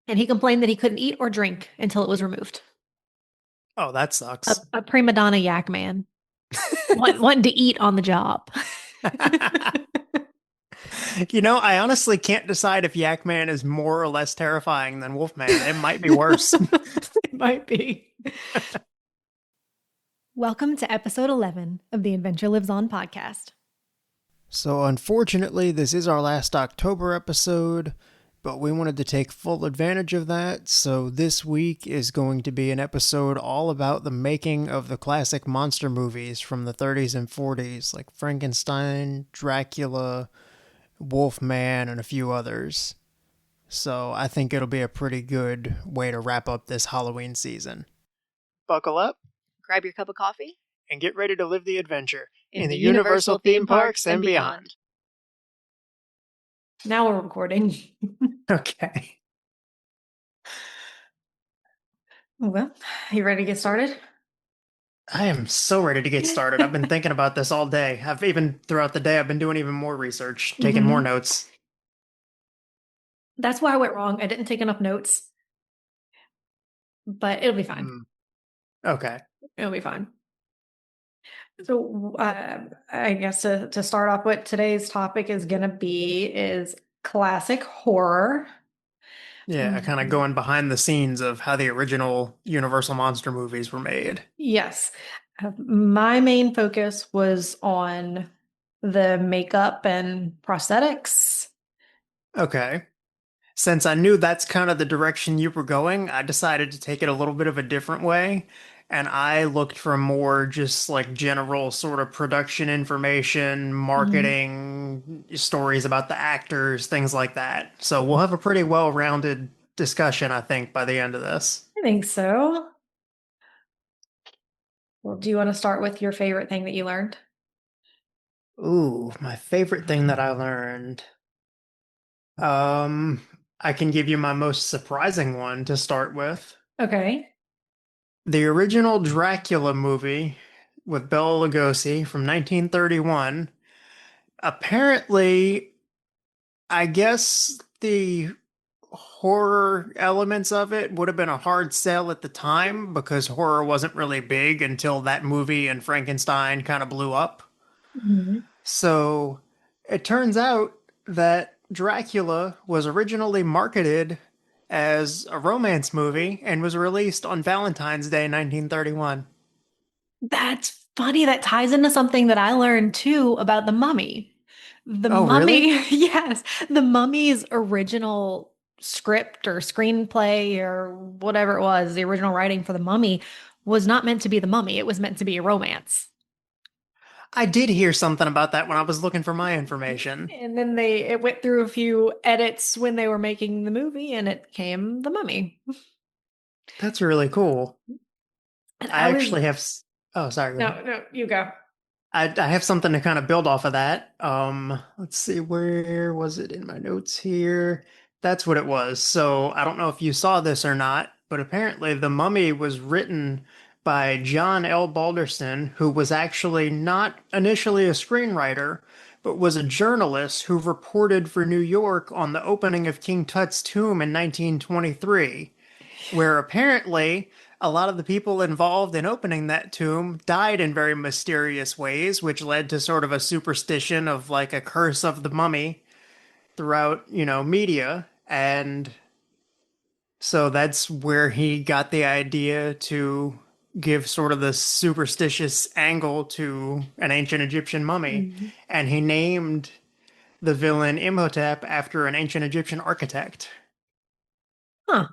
And he complained that he couldn't eat or drink until it was removed. Oh, that sucks. A prima donna yak man, wanting to eat on the job. I honestly can't decide if Yak Man is more or less terrifying than Wolfman. It might be worse. It might be. Welcome to episode 11 of the Adventure Lives On podcast. So, unfortunately, this is our last October episode, but we wanted to take full advantage of that. So, this week is going to be an episode all about the making of the classic monster movies from the 30s and 40s, like Frankenstein, Dracula, Wolfman, and a few others. So, I think it'll be a pretty good way to wrap up this Halloween season. Buckle up Grab your cup of coffee and get ready to live the adventure in the the Universal theme parks and beyond. Now we're recording. Okay. Well, you ready to get started? I am so ready to get started. I've been thinking about this all day. Throughout the day, I've been doing even more research, taking more notes. That's where I went wrong. I didn't take enough notes, but it'll be fine. Okay. It'll be fine. So, I guess to start off, what today's topic is going to be is classic horror. Yeah, kind of going behind the scenes of how the original Universal Monster movies were made. Yes. My main focus was on the makeup and prosthetics. Okay. Since I knew that's kind of the direction you were going, I decided to take it a little bit of a different way. And I looked for more just like general sort of production information, marketing, stories about the actors, things like that. So we'll have a pretty well-rounded discussion, I think, by the end of this. I think so. Well, do you want to start with your favorite thing that you learned? Ooh, my favorite thing that I learned. Um, I can give you my most surprising one to start with. Okay. The original Dracula movie with Bela Lugosi from 1931. Apparently, I guess the horror elements of it would have been a hard sell at the time because horror wasn't really big until that movie and Frankenstein kind of blew up. Mhm. So it turns out that Dracula was originally marketed as a romance movie and was released on Valentine's Day 1931. That's funny. That ties into something that I learned too about the mummy. The Oh, really? mummy, yes, the mummy's original script or screenplay or whatever it was, the original writing for the mummy was not meant to be the mummy. It was meant to be a romance. I did hear something about that when I was looking for my information. And then it went through a few edits when they were making the movie and it came the mummy. That's really cool. And I actually have. Oh, sorry, go ahead. no, you go. I have something to kind of build off of that. Let's see, where was it in my notes here? That's what it was. So I don't know if you saw this or not, but apparently The Mummy was written by John L. Balderston, who was actually not initially a screenwriter, but was a journalist who reported for New York on the opening of King Tut's tomb in 1923, where apparently a lot of the people involved in opening that tomb died in very mysterious ways, which led to sort of a superstition of like a curse of the mummy throughout, media. And so that's where he got the idea to give sort of the superstitious angle to an ancient Egyptian mummy. Mhm. And he named the villain Imhotep after an ancient Egyptian architect. Huh.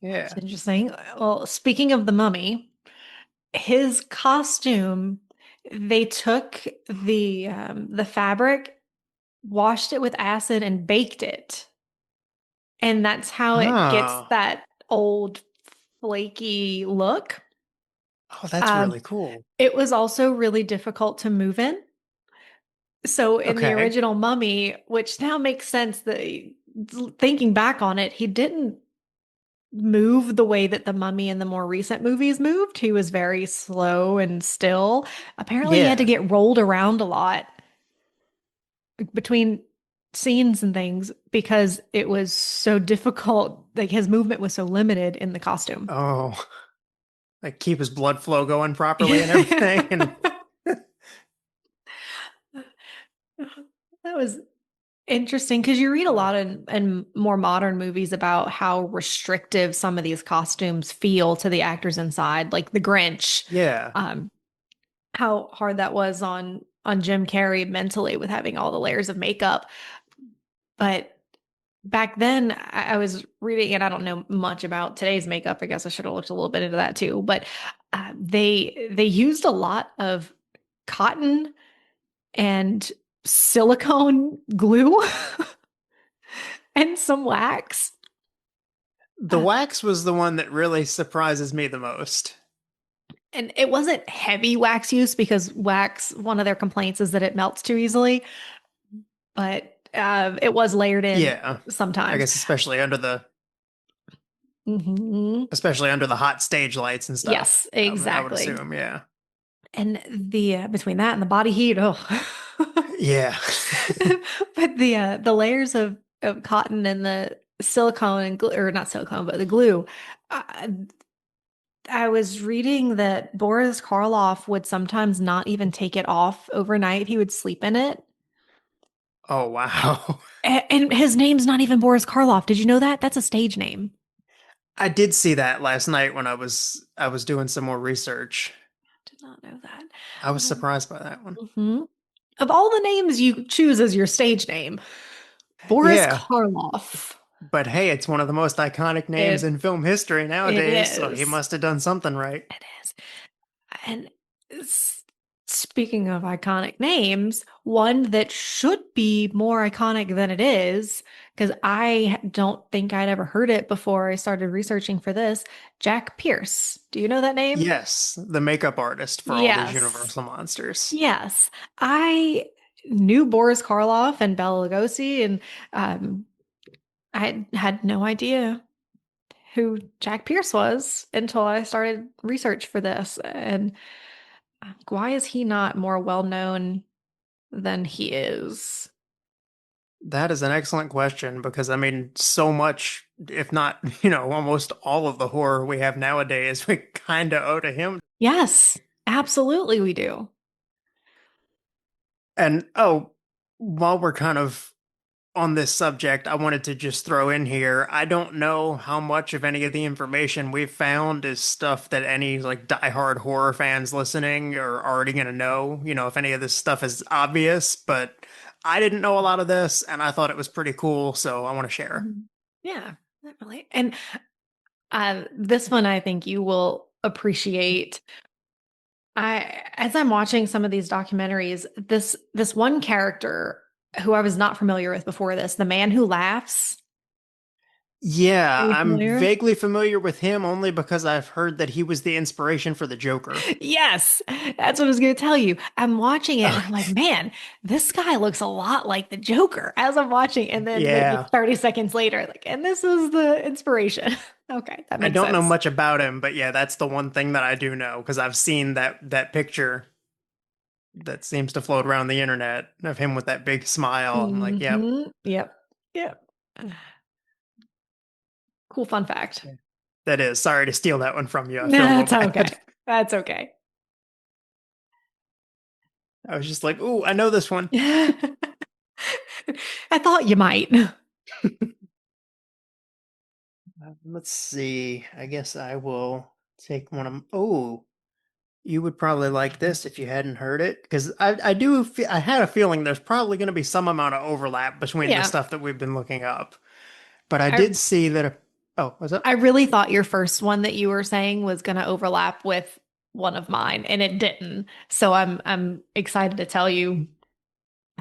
That's Yeah. interesting. Well, speaking of the mummy, his costume, they took the fabric, washed it with acid, and baked it. And that's how it gets Oh. that old flaky look. Oh, that's Um, really cool. it was also really difficult to move in. So in the Okay. original Mummy, which now makes sense that thinking back on it, he didn't move the way that the Mummy in the more recent movies moved. He was very slow and still. Apparently, he had to Yeah. get rolled around a lot between scenes and things because it was so difficult. Like his movement was so limited in the costume. Oh, like keep his blood flow going properly and everything. And That was interesting because you read a lot in more modern movies about how restrictive some of these costumes feel to the actors inside, like The Grinch. yeah, Um, how hard that was on Jim Carrey mentally with having all the layers of makeup. But back then, I was reading, and I don't know much about today's makeup. I guess I should have looked a little bit into that too. But they used a lot of cotton and silicone glue and some wax. the Uh, wax was the one that really surprises me the most. and it wasn't heavy wax use because wax, one of their complaints is that it melts too easily, but it was layered in Yeah, I sometimes. guess Hmm. especially under the hot stage lights and stuff. Yes, I would exactly. assume, yeah. And the between that and the body heat, oh. Yeah. But the layers of cotton and the silicone and glue, or not silicone, but the glue. Uh, I was reading that Boris Karloff would sometimes not even take it off overnight. He would sleep in it. Oh, wow. And his name's not even Boris Karloff. Did you know that? That's a stage name. I did see that last night when I was doing some more research. Did not know that. I was surprised by that one. Mhm. Of all the names you choose as your stage name, Boris Yeah, Karloff. but hey, it's one of the most iconic names It in film history it nowadays, so he is. must have done something right. It is. And speaking of iconic names, one that should be more iconic than it is, because I don't think I'd ever heard it before I started researching for this, Jack Pierce. Do you know that name? Yes, the makeup artist for all these Yes. Universal monsters. Yes. I knew Boris Karloff and Bela Lugosi, and um, I had no idea who Jack Pierce was until I started research for this. And why is he not more well known than he is? That is an excellent question because I mean, so much, if not, almost all of the horror we have nowadays, we kind of owe to him. Yes, absolutely, we do. And oh, while we're kind of on this subject, I wanted to just throw in here. I don't know how much of any of the information we've found is stuff that any like diehard horror fans listening are already going to know. If any of this stuff is obvious, but I didn't know a lot of this and I thought it was pretty cool, so I want to share. Mhm. Yeah, definitely. And this one I think you will appreciate. As I'm watching some of these documentaries, this one character who I was not familiar with before this, the man who laughs. Are Yeah, you I'm familiar? vaguely familiar with him only because I've heard that he was the inspiration for the Joker. Yes, that's what I was going to tell you. I'm watching it and I'm like, Okay. man, this guy looks a lot like the Joker as I'm watching. And then maybe Yeah. 30 seconds later, like, and this is the inspiration. Okay, that I makes don't know sense. much about him, but yeah, that's the one thing that I do know because I've seen that picture that seems to float around the internet of him with that big smile. I'm like, yep, Yep. Yep. Cool fun fact. that is. Sorry to steal that one from you. I feel a little That's bad. okay. That's okay. I was just like, ooh, I know this one. I thought you might. Let's see. I guess I will take one of. Oh, you would probably like this if you hadn't heard it, because I had a feeling there's probably going to be some amount of overlap between the Yeah. stuff that we've been looking up. But I I did see that. Oh, what's up? I really thought your first one that you were saying was going to overlap with one of mine, and it didn't. So I'm excited to tell you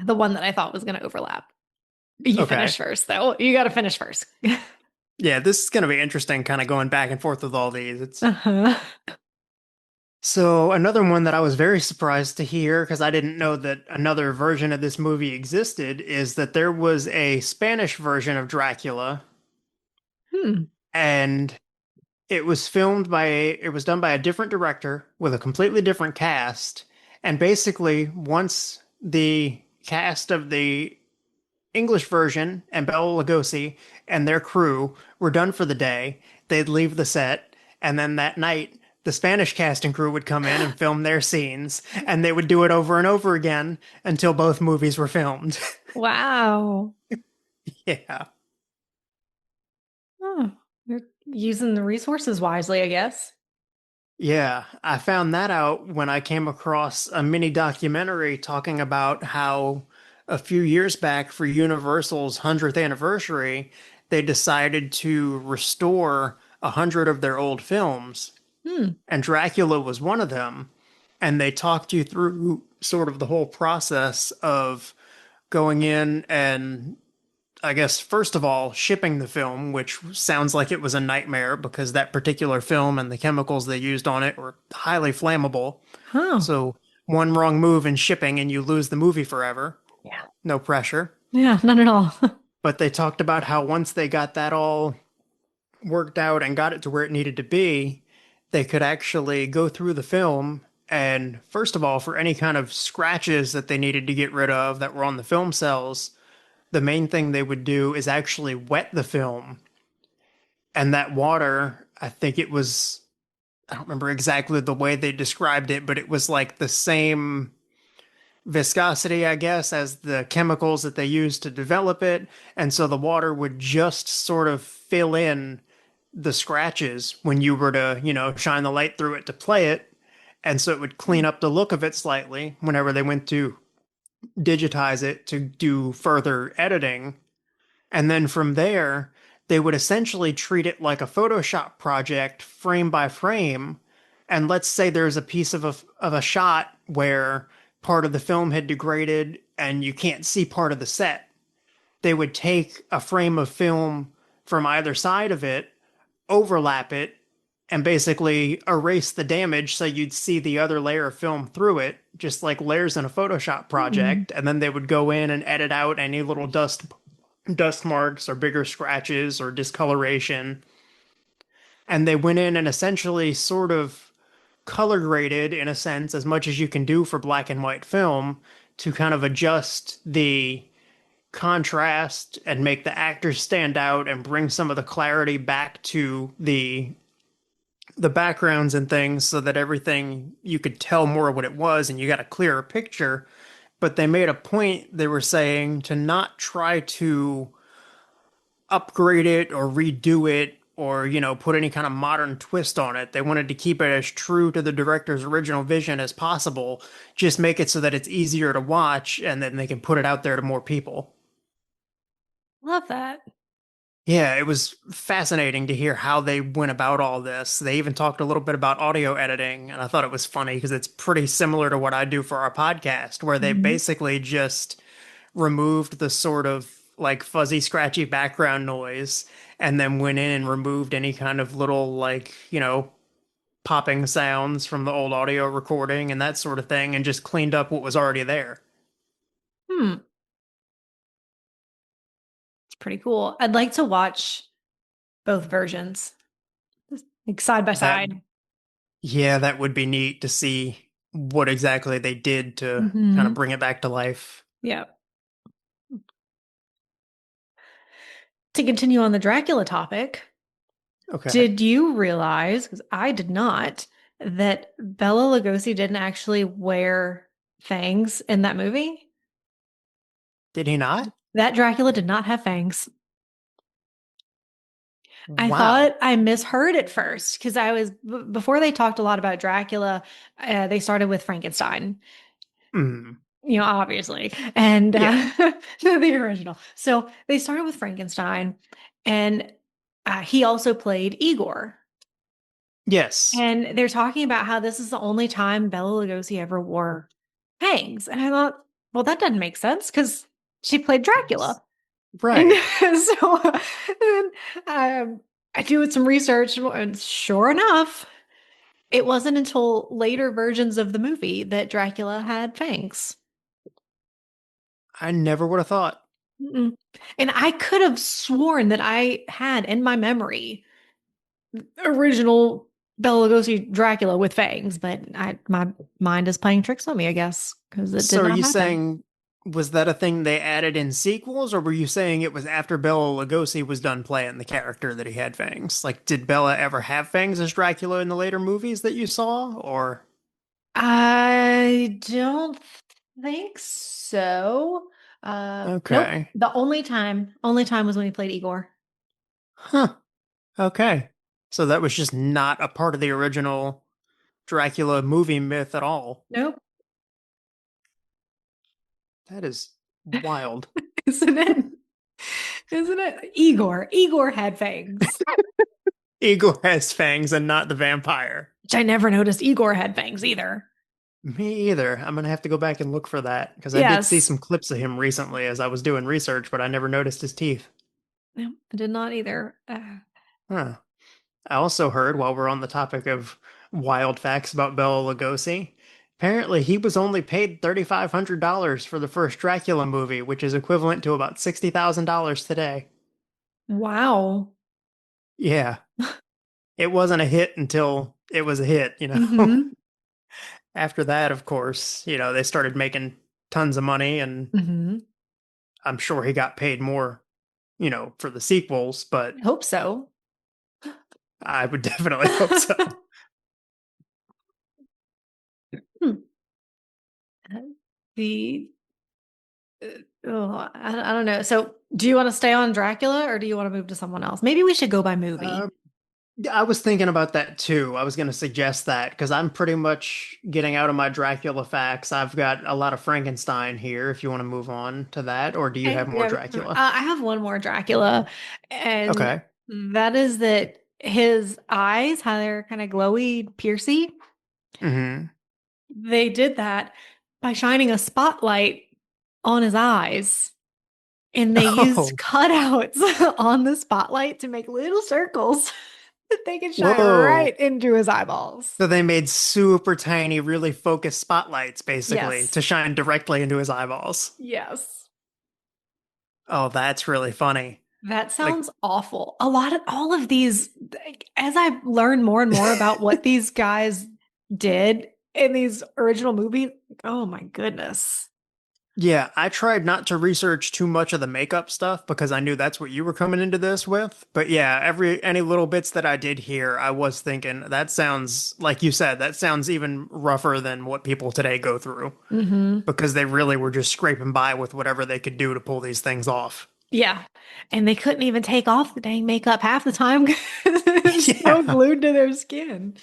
the one that I thought was going to overlap. You Okay. finish first, though. You got to finish first. Yeah, this is going to be interesting, kind of going back and forth with all these. It's Uh-huh. so another one that I was very surprised to hear because I didn't know that another version of this movie existed is that there was a Spanish version of Dracula, Hmm. and it was done by a different director with a completely different cast. And basically, once the cast of the English version and Bela Lugosi and their crew were done for the day, they'd leave the set, and then that night, the Spanish cast and crew would come in and film their scenes, and they would do it over and over again until both movies were filmed. Wow. Yeah. Oh, you're using the resources wisely, I guess. Yeah, I found that out when I came across a mini documentary talking about how a few years back for Universal's 100th anniversary, they decided to restore 100 of their old films, Hmm. and Dracula was one of them. And they talked you through sort of the whole process of going in and I guess, first of all, shipping the film, which sounds like it was a nightmare because that particular film and the chemicals they used on it were highly flammable. Oh, So, one wrong move in shipping and you lose the movie forever. yeah. No pressure. Yeah, not at all. But they talked about how once they got that all worked out and got it to where it needed to be, they could actually go through the film. And first of all, for any kind of scratches that they needed to get rid of that were on the film cells, the main thing they would do is actually wet the film. And that water, I think it was, I don't remember exactly the way they described it, but it was like the same viscosity, I guess, as the chemicals that they used to develop it. And so the water would just sort of fill in the scratches when you were to, shine the light through it to play it. And so it would clean up the look of it slightly whenever they went to digitize it to do further editing. And then from there, they would essentially treat it like a Photoshop project frame by frame. And let's say there's a piece of a shot where part of the film had degraded and you can't see part of the set. They would take a frame of film from either side of it, overlap it, and basically erase the damage so you'd see the other layer of film through it, just like layers in a Photoshop Hmm. project. And then they would go in and edit out any little dust marks or bigger scratches or discoloration. And they went in and essentially sort of color graded, in a sense, as much as you can do for black and white film to kind of adjust the contrast and make the actors stand out and bring some of the clarity back to the backgrounds and things so that everything you could tell more of what it was and you got a clearer picture. But they made a point, they were saying, to not try to upgrade it or redo it or, put any kind of modern twist on it. They wanted to keep it as true to the director's original vision as possible, just make it so that it's easier to watch and then they can put it out there to more people. Love that. Yeah, it was fascinating to hear how they went about all this. They even talked a little bit about audio editing, and I thought it was funny because it's pretty similar to what I do for our podcast, where they Mhm. basically just removed the sort of like fuzzy, scratchy background noise and then went in and removed any kind of little like, popping sounds from the old audio recording and that sort of thing and just cleaned up what was already there. Hmm. It's pretty cool. I'd like to watch both versions, like side by That, side. yeah, that would be neat to see what exactly they did to kind of Hmm. bring it back to life. Yeah. To continue on the Dracula topic, Okay. did you realize, because I did not, that Bela Lugosi didn't actually wear fangs in that movie? Did he not? That Dracula did not have fangs. I Wow. thought I misheard at first because before they talked a lot about Dracula, they started with Frankenstein, Hmm. obviously, and Yeah. the original. So they started with Frankenstein, and he also played Igor. Yes. And they're talking about how this is the only time Bela Lugosi ever wore fangs. And I thought, well, that doesn't make sense because she played Dracula. And Right. so and, I do some research, and sure enough, it wasn't until later versions of the movie that Dracula had fangs. I never would have thought. Mm-mm. And I could have sworn that I had in my memory original Bela Lugosi Dracula with fangs, but my mind is playing tricks on me, I guess, because it did So are not you happen. saying Was that a thing they added in sequels, or were you saying it was after Bela Lugosi was done playing the character that he had fangs? Like, did Bela ever have fangs as Dracula in the later movies that you saw, or? I don't think so. Nope. Okay. The only time was when he played Igor. Huh. Okay. So that was just not a part of the original Dracula movie myth at all. Nope. That is wild. Isn't it? Isn't it? Igor. Igor had fangs. Igor has fangs and not the vampire. Which I never noticed Igor had fangs either. Me either. I'm gonna have to go back and look for that because I did see Yes. some clips of him recently as I was doing research, but I never noticed his teeth. No, I did not either. Huh. I also heard, while we're on the topic of wild facts about Bela Lugosi, apparently he was only paid $3,500 for the first Dracula movie, which is equivalent to about $60,000 today. Wow. Yeah, it wasn't a hit until it was a hit. Mm-hmm. After that, of course, they started making tons of money, and Mm-hmm. I'm sure he got paid more, for the sequels, but I hope so. I would definitely hope so. Hmm. The oh, I don't know. So, do you want to stay on Dracula or do you want to move to someone else? Maybe we should go by movie. Um, I was thinking about that too. I was going to suggest that because I'm pretty much getting out of my Dracula facts. I've got a lot of Frankenstein here if you want to move on to that, or do you have Okay, more yeah. Dracula? I have one more Dracula, and Okay. that is that his eyes, how they're kind of glowy, piercy. Hmm. They did that by shining a spotlight on his eyes. And they used Oh, cutouts on the spotlight to make little circles that they could shine whoa. right into his eyeballs. So they made super tiny, really focused spotlights basically Yes. to shine directly into his eyeballs. Yes. Oh, that's really funny. That Like, sounds awful. All of these, like, as I learn more and more about what these guys did in these original movies, oh my goodness. yeah, I tried not to research too much of the makeup stuff because I knew that's what you were coming into this with. But yeah, any little bits that I did hear, I was thinking that sounds like you said, that sounds even rougher than what people today go through Hmm. because they really were just scraping by with whatever they could do to pull these things off. Yeah. And they couldn't even take off the dang makeup half the time because it's so Yeah. glued to their skin.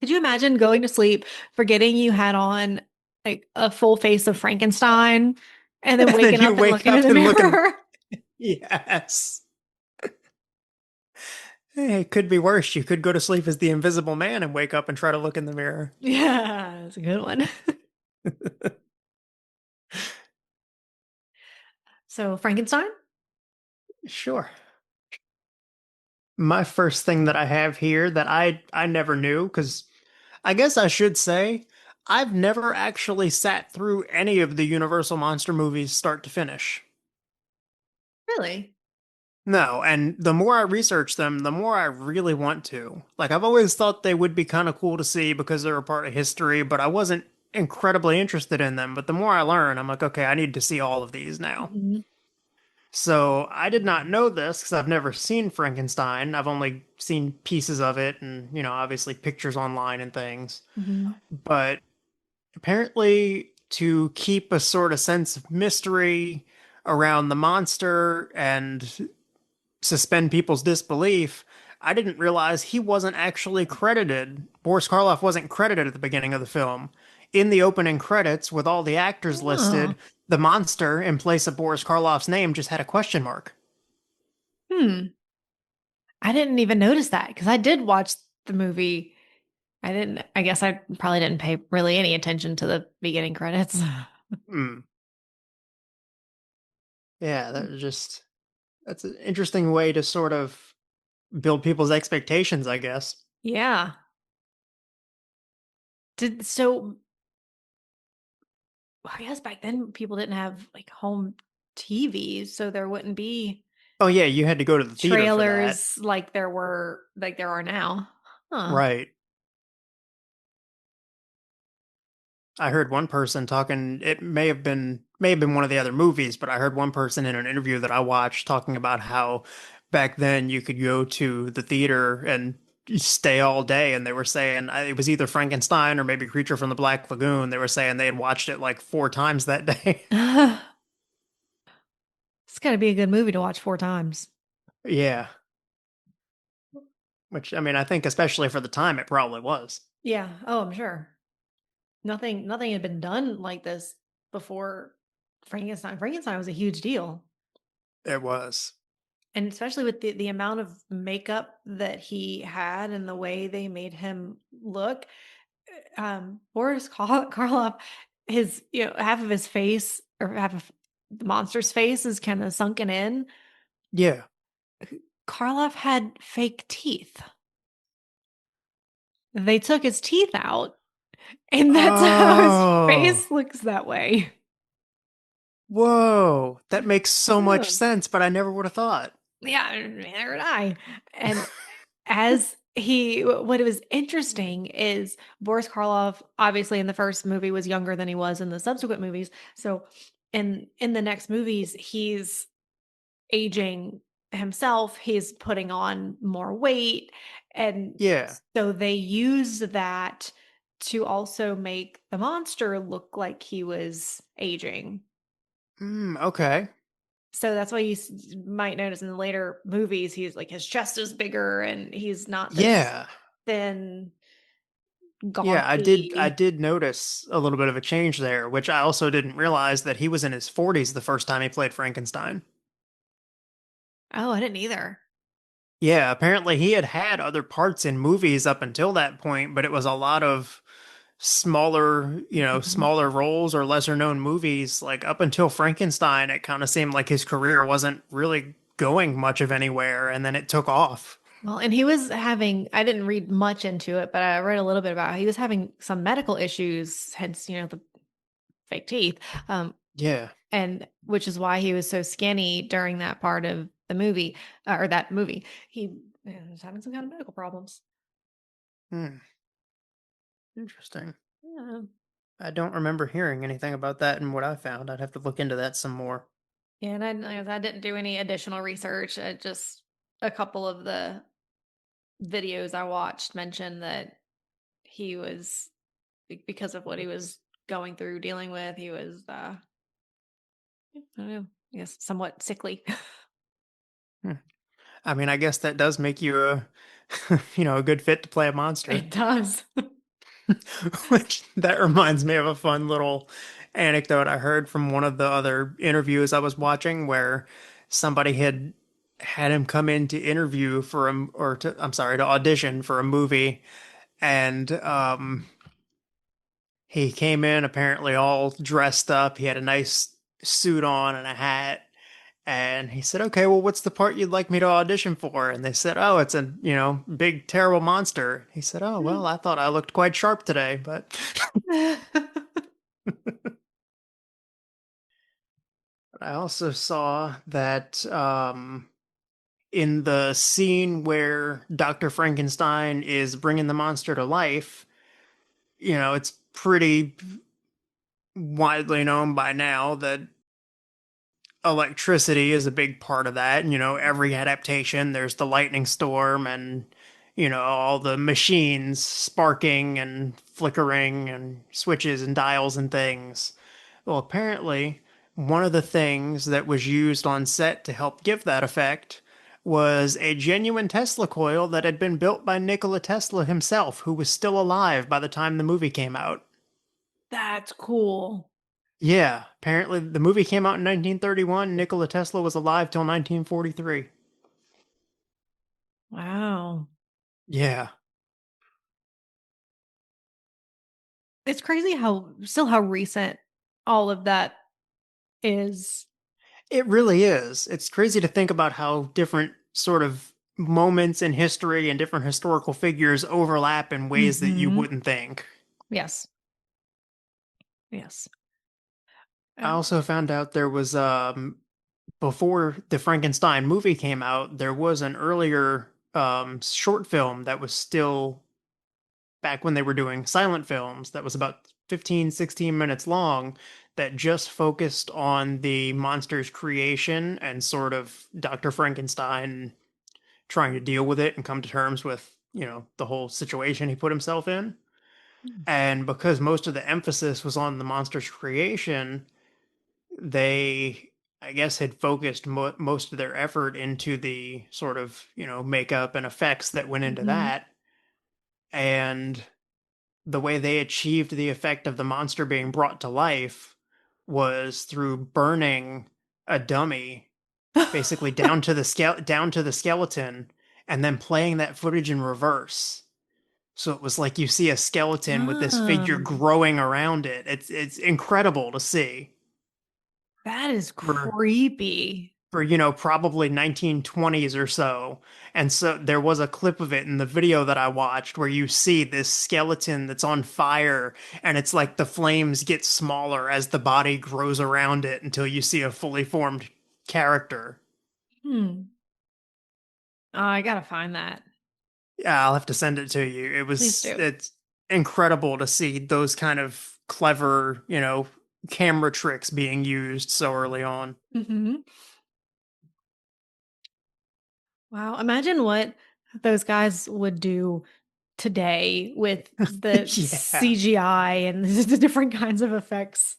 Could you imagine going to sleep, forgetting you had on like a full face of Frankenstein, and then And then waking you up and wake looking in up the and looking, mirror? yes. Hey, it could be worse. You could go to sleep as the Invisible Man and wake up and try to look in the mirror. Yeah, that's a good one. So, Frankenstein? Sure. My first thing that I have here that I never knew, because I guess I should say I've never actually sat through any of the Universal Monster movies start to finish. Really? No, and the more I research them, the more I really want to. Like, I've always thought they would be kind of cool to see because they're a part of history, but I wasn't incredibly interested in them. But the more I learn, I'm like, okay, I need to see all of these now. Hmm. So I did not know this because I've never seen Frankenstein. I've only seen pieces of it and, obviously pictures online and things. Hmm. But apparently, to keep a sort of sense of mystery around the monster and suspend people's disbelief, I didn't realize he wasn't actually credited. Boris Karloff wasn't credited at the beginning of the film. In the opening credits, with all the actors listed, Oh. the monster, in place of Boris Karloff's name, just had a question mark. Hmm. I didn't even notice that because I did watch the movie. I guess I probably didn't pay really any attention to the beginning credits. Hmm. Yeah, that's an interesting way to sort of build people's expectations, I guess. Yeah. So I guess back then people didn't have like home TVs, so there wouldn't be Oh yeah, you had to go to the theater for that. trailers like there are now. Huh. Right. I heard one person talking, it may have been one of the other movies, but I heard one person in an interview that I watched talking about how back then you could go to the theater and stay all day, and they were saying it was either Frankenstein or maybe Creature from the Black Lagoon. They were saying they had watched it like 4 times that day. It's got to be a good movie to watch 4 times. Yeah, which I mean, I think especially for the time it probably was. Yeah. Oh, I'm sure. Nothing had been done like this before Frankenstein. Frankenstein was a huge deal. It was. And especially with the amount of makeup that he had and the way they made him look. Boris Karloff, his, half of his face or half of the monster's face is kind of sunken in. Yeah. Karloff had fake teeth. They took his teeth out, and that's how his Oh, face looks that way. whoa. That makes so much Yeah. sense, but I never would have thought. Yeah, neither did I. And as he what was interesting is Boris Karloff obviously in the first movie was younger than he was in the subsequent movies. So in the next movies he's aging himself, he's putting on more weight, and Yeah. so they use that to also make the monster look like he was aging. Okay. So that's why might notice in the later movies, he's like his chest is bigger and he's not this Yeah. thin, Yeah, I gauntly. did notice a little bit of a change there, which I also didn't realize that he was in his 40s the first time he played Frankenstein. Oh, I didn't either. Yeah, apparently he had had other parts in movies up until that point, but it was a lot of smaller, Mhm. smaller roles or lesser known movies. Like up until Frankenstein, it kind of seemed like his career wasn't really going much of anywhere, and then it took off. Well, and he was having, I didn't read much into it, but I read a little bit about how he was having some medical issues, hence, the fake teeth. Um, Yeah. and which is why he was so skinny during that part of the movie, or that movie. He was having some kind of medical problems. Hmm. Interesting. Yeah. I don't remember hearing anything about that and what I found. I'd have to look into that some more. Yeah, and I didn't do any additional research. Just a couple of the videos I watched mentioned that he was because of what he was going through, dealing with. He was, I don't know, I guess somewhat sickly. Hmm. I mean, I guess that does make you a, a good fit to play a monster. It does. Which that reminds me of a fun little anecdote I heard from one of the other interviews I was watching where somebody had him come in to interview for I'm sorry, to audition for a movie, and he came in apparently all dressed up. He had a nice suit on and a hat. And he said, "Okay, well, what's the part you'd like me to audition for?" And they said, "Oh, it's a, big, terrible monster." He said, "Oh, well, I thought I looked quite sharp today, but I also saw that in the scene where Dr. Frankenstein is bringing the monster to life, it's pretty widely known by now that electricity is a big part of that. Every adaptation, there's the lightning storm and, all the machines sparking and flickering and switches and dials and things. Well, apparently, one of the things that was used on set to help give that effect was a genuine Tesla coil that had been built by Nikola Tesla himself, who was still alive by the time the movie came out. That's cool. Yeah, apparently the movie came out in 1931. Nikola Tesla was alive till 1943. Wow. Yeah, It's crazy how recent all of that is. it really is. It's crazy to think about how different sort of moments in history and different historical figures overlap in ways that you Hmm. wouldn't think. Yes. Yes. I Um, also found out there was before the Frankenstein movie came out, there was an earlier short film that was still back when they were doing silent films that was about 15, 16 minutes long that just focused on the monster's creation and sort of Dr. Frankenstein trying to deal with it and come to terms with, the whole situation he put himself in. And because most of the emphasis was on the monster's creation, they, I guess, had focused most of their effort into the sort of, makeup and effects that went into Hmm. that. And the way they achieved the effect of the monster being brought to life was through burning a dummy basically down to the skeleton and then playing that footage in reverse. So it was like you see a skeleton with this figure Um, growing around it. It's incredible to see that is for creepy. probably 1920s or so. And so there was a clip of it in the video that I watched where you see this skeleton that's on fire and it's like the flames get smaller as the body grows around it until you see a fully formed character. Hmm. Oh, I gotta find that. Yeah, I'll have to send it to you. Please do. It's incredible to see those kind of clever, camera tricks being used so early on. Hmm. Wow. Imagine what those guys would do today with the Yeah. CGI and the different kinds of effects.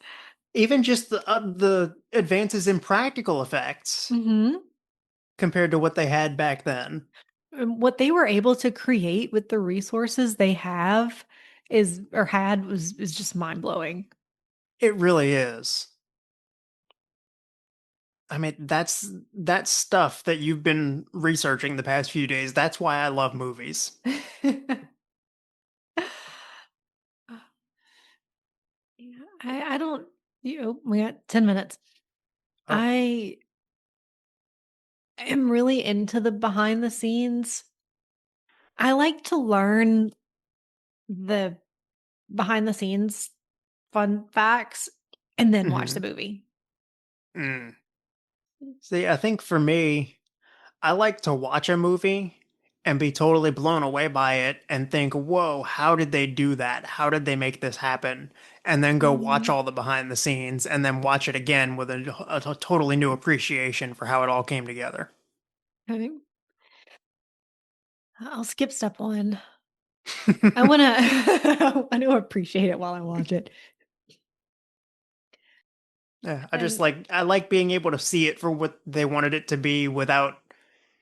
Even just the advances in practical effects Hmm. compared to what they had back then. What they were able to create with the resources they have is or had was is just mind blowing. It really is. I mean, that's stuff that you've been researching the past few days. That's why I love movies. Yeah, I don't, we got 10 minutes. Oh, I am really into the behind the scenes. I like to learn the behind the scenes fun facts and then watch the mm-hmm. movie. Mm. See, I think for me, I like to watch a movie and be totally blown away by it and think, whoa, how did they do that? How did they make this happen? And then go watch Mhm. all the behind the scenes and then watch it again with a totally new appreciation for how it all came together. Okay. I'll skip step one. I want to I want to appreciate it while I watch it. Yeah, And I like being able to see it for what they wanted it to be without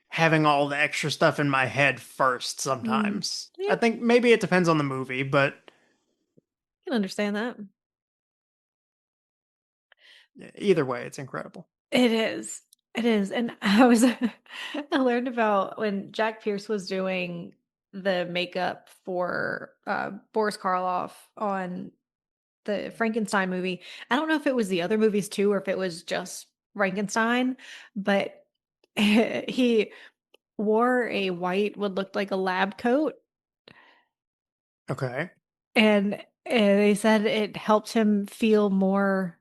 having all the extra stuff in my head first sometimes. I yep, think maybe it depends on the movie, but I can understand that. either way, it's incredible. It is. It is. And I was I learned about when Jack Pierce was doing the makeup for Boris Karloff on the Frankenstein movie. I don't know if it was the other movies too or if it was just Frankenstein, but he wore a white what looked like a lab coat Okay. and they said it helped him feel more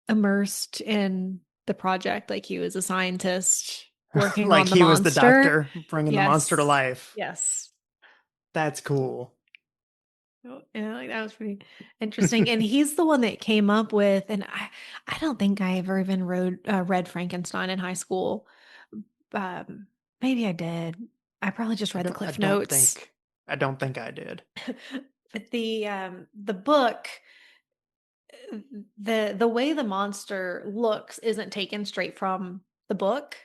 immersed in the project, like he was a scientist working Like on the he was the monster. doctor bringing the monster to Yes. life. Yes. That's cool. Oh, yeah, like that was pretty interesting. And he's the one that came up with, and I don't think I ever even read Frankenstein in high school. Um, Maybe I did. I probably just read the I Cliff don't Notes. think I did. But the book, the way the monster looks isn't taken straight from the book.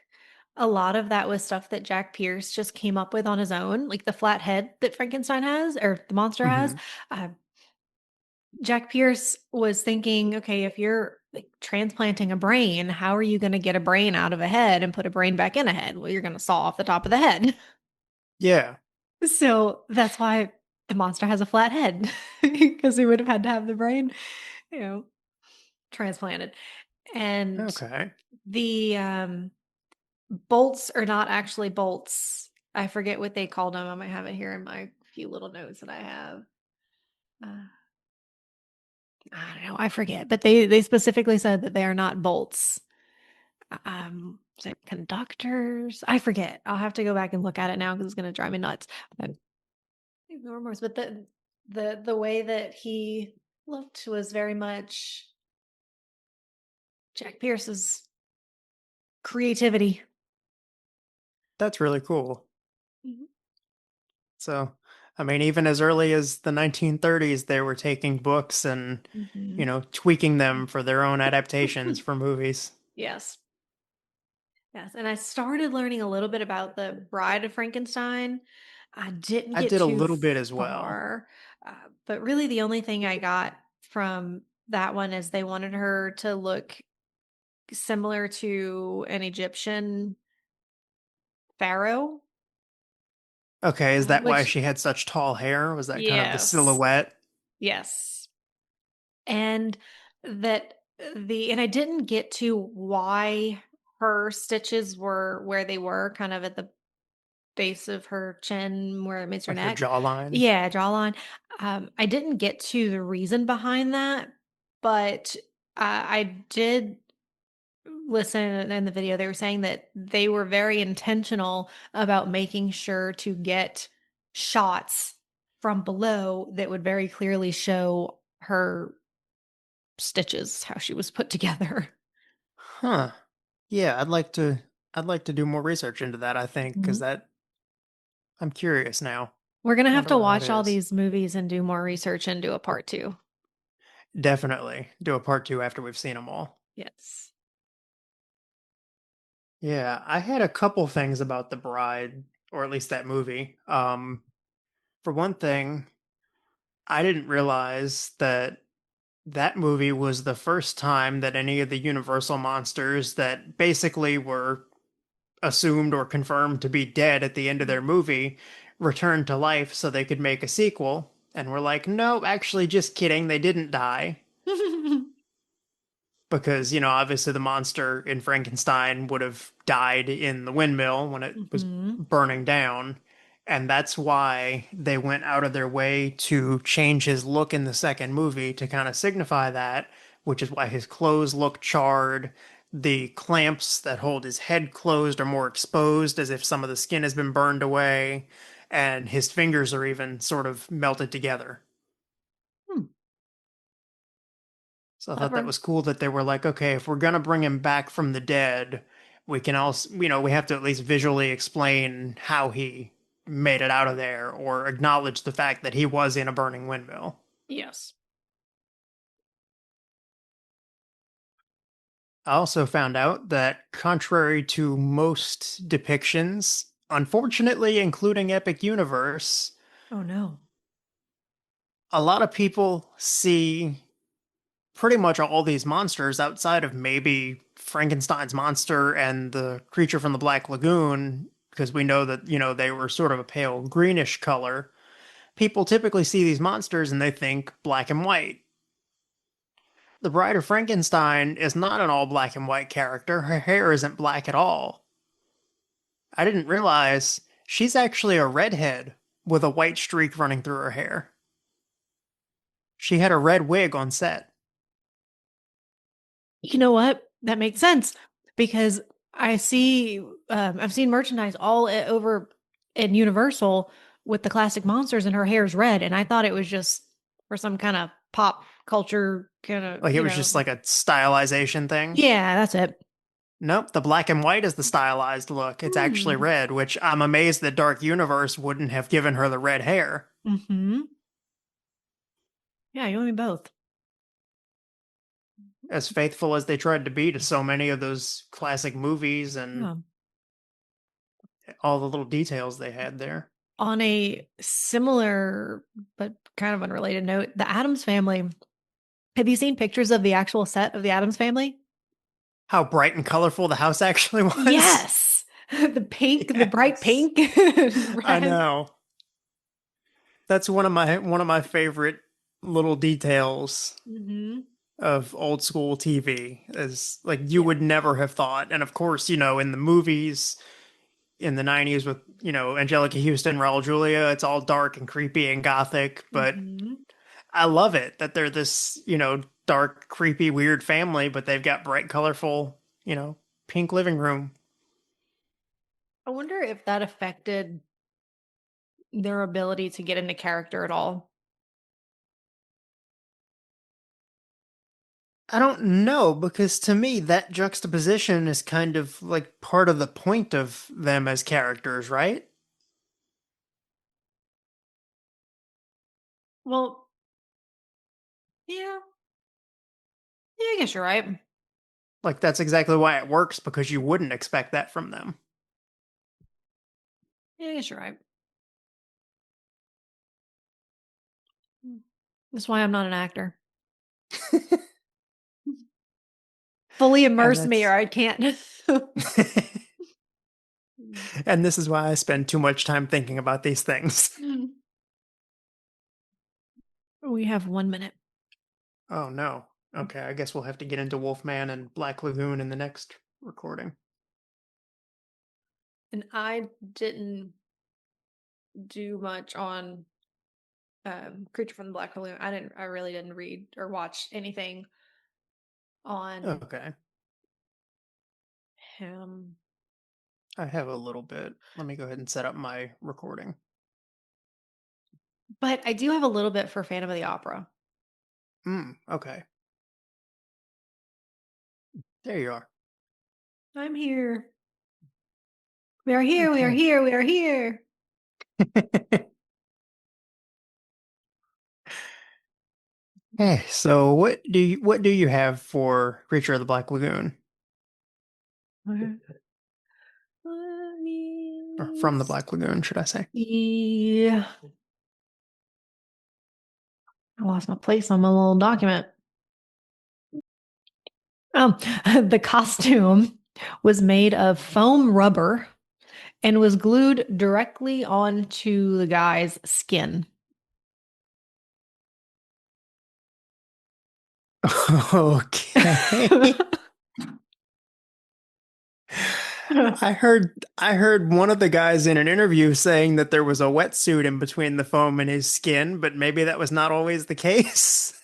A lot of that was stuff that Jack Pierce just came up with on his own, like the flat head that Frankenstein has or the monster has. Hmm. Uh, Jack Pierce was thinking, okay, if you're like transplanting a brain, how are you going to get a brain out of a head and put a brain back in a head? Well, you're going to saw off the top of the head. Yeah. So that's why the monster has a flat head because he would have had to have the brain, you know, transplanted. And Okay. the bolts are not actually bolts. I forget what they called them. I might have it here in my few little notes that I have. Uh, I don't know. I forget, but they specifically said that they are not bolts. Is it conductors? I forget. I'll have to go back and look at it now because it's going to drive me nuts. But ignore Morse. But the way that he looked was very much Jack Pierce's creativity. That's really cool. Mhm. So, I mean, even as early as the 1930s, they were taking books and, Mhm. tweaking them for their own adaptations for movies. Yes. Yes, and I started learning a little bit about the Bride of Frankenstein. I didn't I get did a too little bit as well. far, but really the only thing I got from that one is they wanted her to look similar to an Egyptian pharaoh, Okay, is that why which she had such tall hair? Was that kind of the yes, silhouette? yes, and that and I didn't get to why her stitches were where they were, kind of at the base of her chin where it meets her Like her neck. jawline? Yeah, jawline. I didn't get to the reason behind that, but I did listen in the video. They were saying that they were very intentional about making sure to get shots from below that would very clearly show her stitches, how she was put together. Huh. Yeah, I'd like to do more research into that, I think, because Mhm. that I'm curious now. We're going to have Wonder to why that watch all is. these movies and do more research and do a part two. Definitely do a part two after we've seen them all. Yes. Yeah, I had a couple things about The Bride, or at least that movie. For one thing, I didn't realize that that movie was the first time that any of the Universal monsters that basically were assumed or confirmed to be dead at the end of their movie returned to life so they could make a sequel. And we're like, no, actually, just kidding. They didn't die. Because, obviously the monster in Frankenstein would have died in the windmill when it was Hmm. burning down. And that's why they went out of their way to change his look in the second movie to kind of signify that, which is why his clothes look charred. The clamps that hold his head closed are more exposed, as if some of the skin has been burned away, and his fingers are even sort of melted together. Hmm, So I thought that clever. was cool that they were like, okay, if we're gonna bring him back from the dead, we can also, we have to at least visually explain how he made it out of there or acknowledge the fact that he was in a burning windmill. Yes. I also found out that contrary to most depictions, unfortunately, including Epic Universe, Oh no. a lot of people see pretty much all these monsters outside of maybe Frankenstein's monster and the creature from the Black Lagoon, because we know that, they were sort of a pale greenish color. People typically see these monsters and they think black and white. The Bride of Frankenstein is not an all black and white character. Her hair isn't black at all. I didn't realize she's actually a redhead with a white streak running through her hair. She had a red wig on set. You know what? That makes sense because I've seen merchandise over in Universal with the classic monsters and her hair's red. And I thought it was just for some kind of pop culture kind of, Like it was just like a stylization thing. yeah, that's it. Nope, the black and white is the stylized look. It's actually Hmm. red, which I'm amazed that Dark Universe wouldn't have given her the red hair. Hmm. Yeah, you and me both. As faithful as they tried to be to so many of those classic movies and Yeah. all the little details they had there. On a similar but kind of unrelated note, the Adams family. Have you seen pictures of the actual set of the Adams family? How bright and colorful the house actually was. Yes. The pink, the bright Yes. pink and I red. know. That's one of my favorite little details Hmm. of old school TV is like you Yeah. would never have thought. And of course, in the movies in the 90s with, Angelica Houston, Raul Julia, it's all dark and creepy and gothic, but Hmm. I love it that they're this, dark, creepy, weird family, but they've got bright, colorful, pink living room. I wonder if that affected their ability to get into character at all. I don't know because to me that juxtaposition is kind of like part of the point of them as characters, right? Well, yeah, yeah, I guess you're right. Like that's exactly why it works because you wouldn't expect that from them. Yeah, I guess you're right. That's why I'm not an actor. Fully And immerse me or that's I can't. and this is why I spend too much time thinking about these things. We have 1 minute. Oh no. Okay, I guess we'll have to get into Wolfman and Black Lagoon in the next recording. And I didn't do much on Creature from the Black Lagoon. I really didn't read or watch anything on Okay. him. I have a little bit. Let me go ahead and set up my recording. But I do have a little bit for Phantom of the Opera. Okay. There you are. I'm here. We are here. We are Okay. here. We are here. Hey, so what do you have for Creature of the Black Lagoon? Let Or me from the Black Lagoon, should I say? see. I lost my place on my little document. Um, the costume was made of foam rubber and was glued directly onto the guy's skin. Okay. I heard one of the guys in an interview saying that there was a wetsuit in between the foam and his skin, but maybe that was not always the case.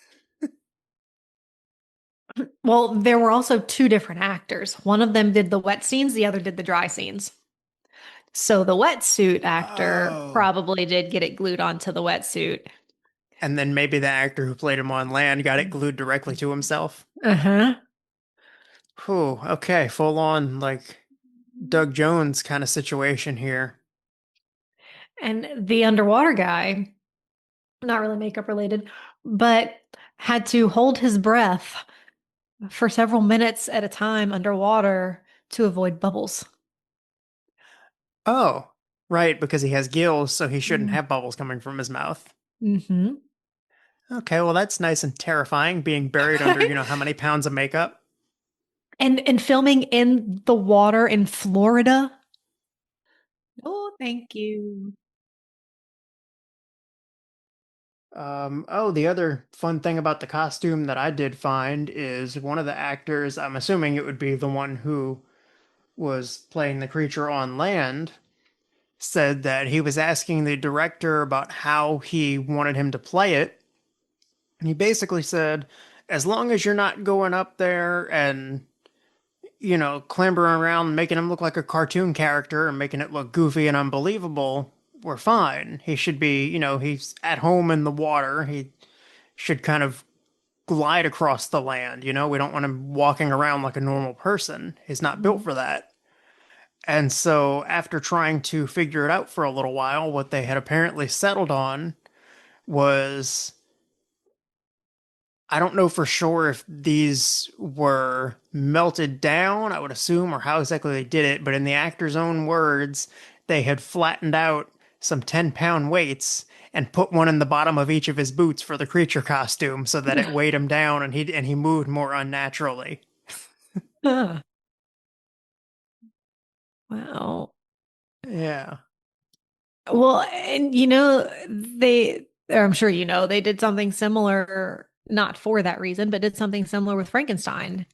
Well, there were also two different actors. One of them did the wet scenes, the other did the dry scenes. So the wetsuit actor Oh. probably did get it glued onto the wetsuit. And then maybe the actor who played him on land got it glued directly to himself. Uh-huh. Whew, okay, full on like Doug Jones kind of situation here. And the underwater guy, not really makeup related, but had to hold his breath for several minutes at a time underwater to avoid bubbles. Oh, right, because he has gills, so he shouldn't have bubbles coming from his mouth. Mm-hmm. Okay, well, that's nice and terrifying being buried under, how many pounds of makeup. And filming in the water in Florida. Oh, thank you. Oh, the other fun thing about the costume that I did find is one of the actors, I'm assuming it would be the one who was playing the creature on land, said that he was asking the director about how he wanted him to play it. And he basically said, as long as you're not going up there and, clambering around, making him look like a cartoon character and making it look goofy and unbelievable, we're fine. He should be, he's at home in the water. He should kind of glide across the land. We don't want him walking around like a normal person. He's not built Mhm. for that. And so, after trying to figure it out for a little while, what they had apparently settled on was, I don't know for sure if these were melted down, I would assume, or how exactly they did it, but in the actor's own words, they had flattened out some 10-pound weights and put one in the bottom of each of his boots for the creature costume so that it weighed him down and he moved more unnaturally. Ah, wow. Yeah. Well, and or I'm sure they did something similar, not for that reason, but did something similar with Frankenstein.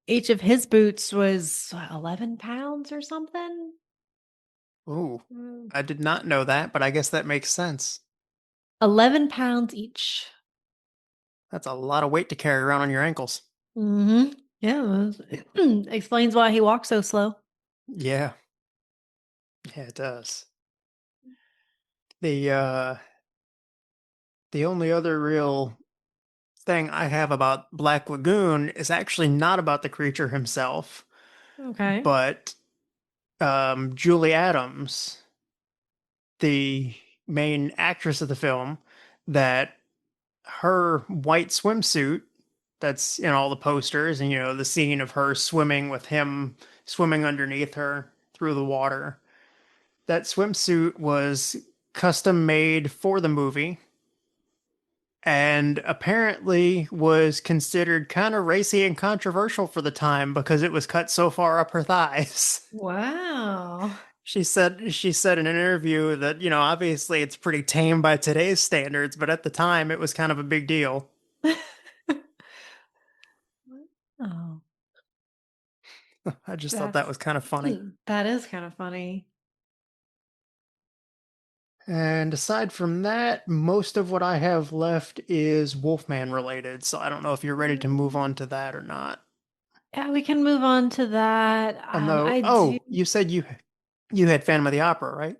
Each of his boots was what, 11 pounds or something. Ooh. Mm. I did not know that, but I guess that makes sense. 11 pounds each. That's a lot of weight to carry around on your ankles. Hmm. Yeah, explains why he walks so slow. Yeah. Yeah, it does. The uh the only other real thing I have about Black Lagoon is actually not about the creature himself, Okay. but Julie Adams, the main actress of the film, that her white swimsuit that's in all the posters, and the scene of her swimming with him swimming underneath her through the water. That swimsuit was custom made for the movie and apparently was considered kind of racy and controversial for the time because it was cut so far up her thighs. Wow. She said in an interview that, obviously it's pretty tame by today's standards, but at the time it was kind of a big deal. Oh, I just thought that that's was kind of funny. that is kind of funny. And aside from that, most of what I have left is Wolfman related, so I don't know if you're ready to move on to that or not. Yeah, we can move on to that. Although, I do. oh, you said you had Phantom of the Opera, right?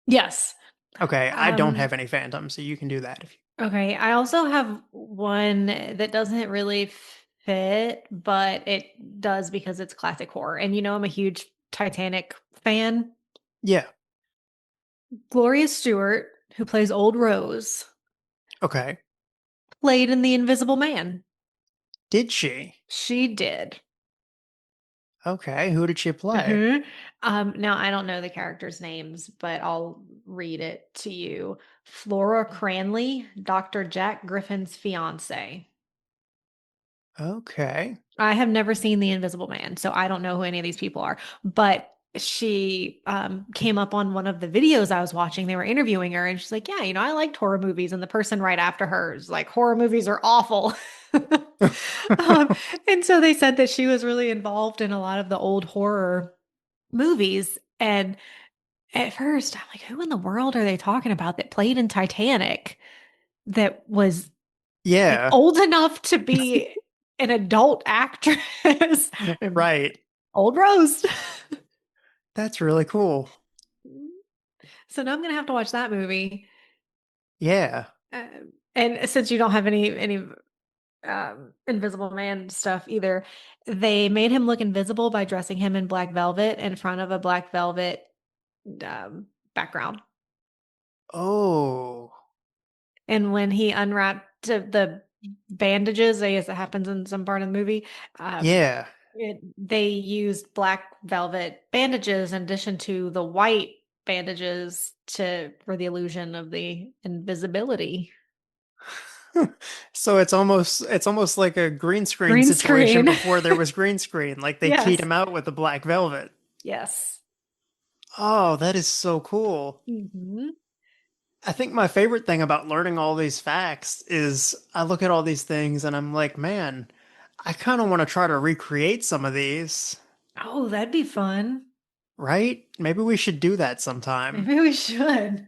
Yes. Okay, I don't Um, have any Phantom, so you can do that if you. okay. I also have one that doesn't really fit, but it does because it's classic horror. And I'm a huge Titanic fan. Yeah. Gloria Stewart, who plays Old Rose, Okay. played in The Invisible Man. Did she? She did. Okay, who did she play? Mhm. Now I don't know the characters' names, but I'll read it to you. Flora Cranley, Dr. Jack Griffin's fiance. Okay. I have never seen The Invisible Man, so I don't know who any of these people are. But she came up on one of the videos I was watching. They were interviewing her, and she's like, "Yeah, I liked horror movies." And the person right after her is like, "Horror movies are awful." um, and so they said that she was really involved in a lot of the old horror movies. And at first, I'm like, who in the world are they talking about that played in Titanic that was like Yeah, old enough to be an adult actress? And right. Old Rose. That's really cool. So now I'm gonna have to watch that movie. Yeah. Uh, and since you don't have any Invisible Man stuff either, they made him look invisible by dressing him in black velvet in front of a black velvet background. Oh, And when he unwrapped the bandages, I guess it happens in some part of the movie, um, yeah. they used black velvet bandages in addition to the white bandages for the illusion of the invisibility. So it's almost like a green screen Green situation screen. before there was green screen. Like they keyed Yes. him out with the black velvet. Yes. Oh, that is so cool. Hmm. I think my favorite thing about learning all these facts is I look at all these things and I'm like, man, I kind of want to try to recreate some of these, Oh, that'd be fun. right? Maybe we should do that sometime. Maybe we should.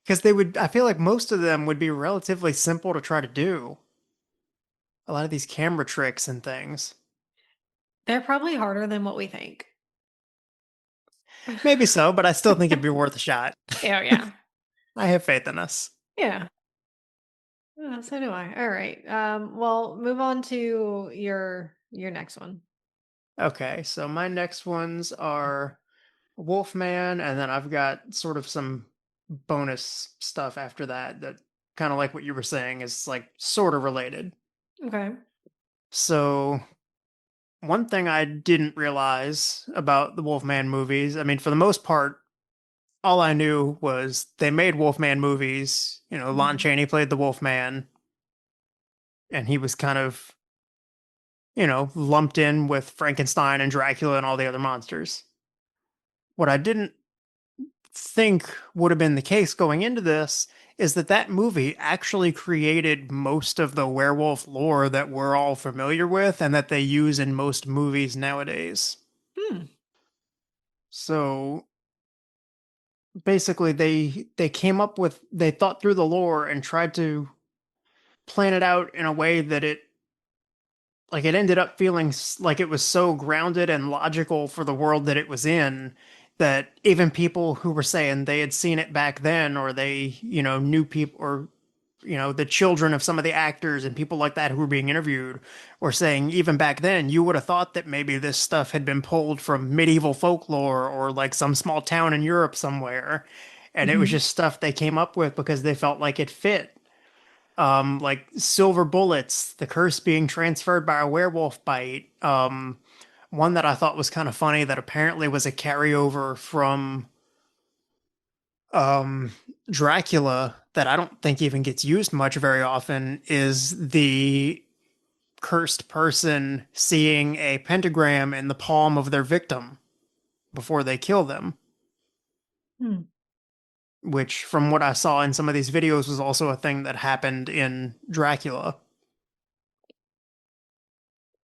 Because I feel like most of them would be relatively simple to try to do. A lot of these camera tricks and things. They're probably harder than what we think. Maybe so, but I still think it'd be worth a shot. Oh, yeah. I have faith in us. Yeah. So do I. All right. Well, move on to your next one. Okay, so my next ones are Wolfman, and then I've got sort of some bonus stuff after that kind of like what you were saying is like sort of related. Okay. So, one thing I didn't realize about the Wolfman movies, I mean, for the most part, all I knew was they made Wolfman movies. Lon Mhm. Chaney played the Wolfman, and he was kind of, lumped in with Frankenstein and Dracula and all the other monsters. What I didn't think would have been the case going into this is that movie actually created most of the werewolf lore that we're all familiar with and that they use in most movies nowadays. Hmm. So basically they came up with they thought through the lore and tried to plan it out in a way that it ended up feeling like it was so grounded and logical for the world that it was in that even people who were saying they had seen it back then or they knew people or the children of some of the actors and people like that who were being interviewed were saying even back then you would have thought that maybe this stuff had been pulled from medieval folklore or like some small town in Europe somewhere. And it was Hmm. just stuff they came up with because they felt like it fit. Like silver bullets, the curse being transferred by a werewolf bite. One that I thought was kind of funny that apparently was a carryover from um, Dracula that I don't think even gets used much very often is the cursed person seeing a pentagram in the palm of their victim before they kill them, Hmm. which, from what I saw in some of these videos, was also a thing that happened in Dracula.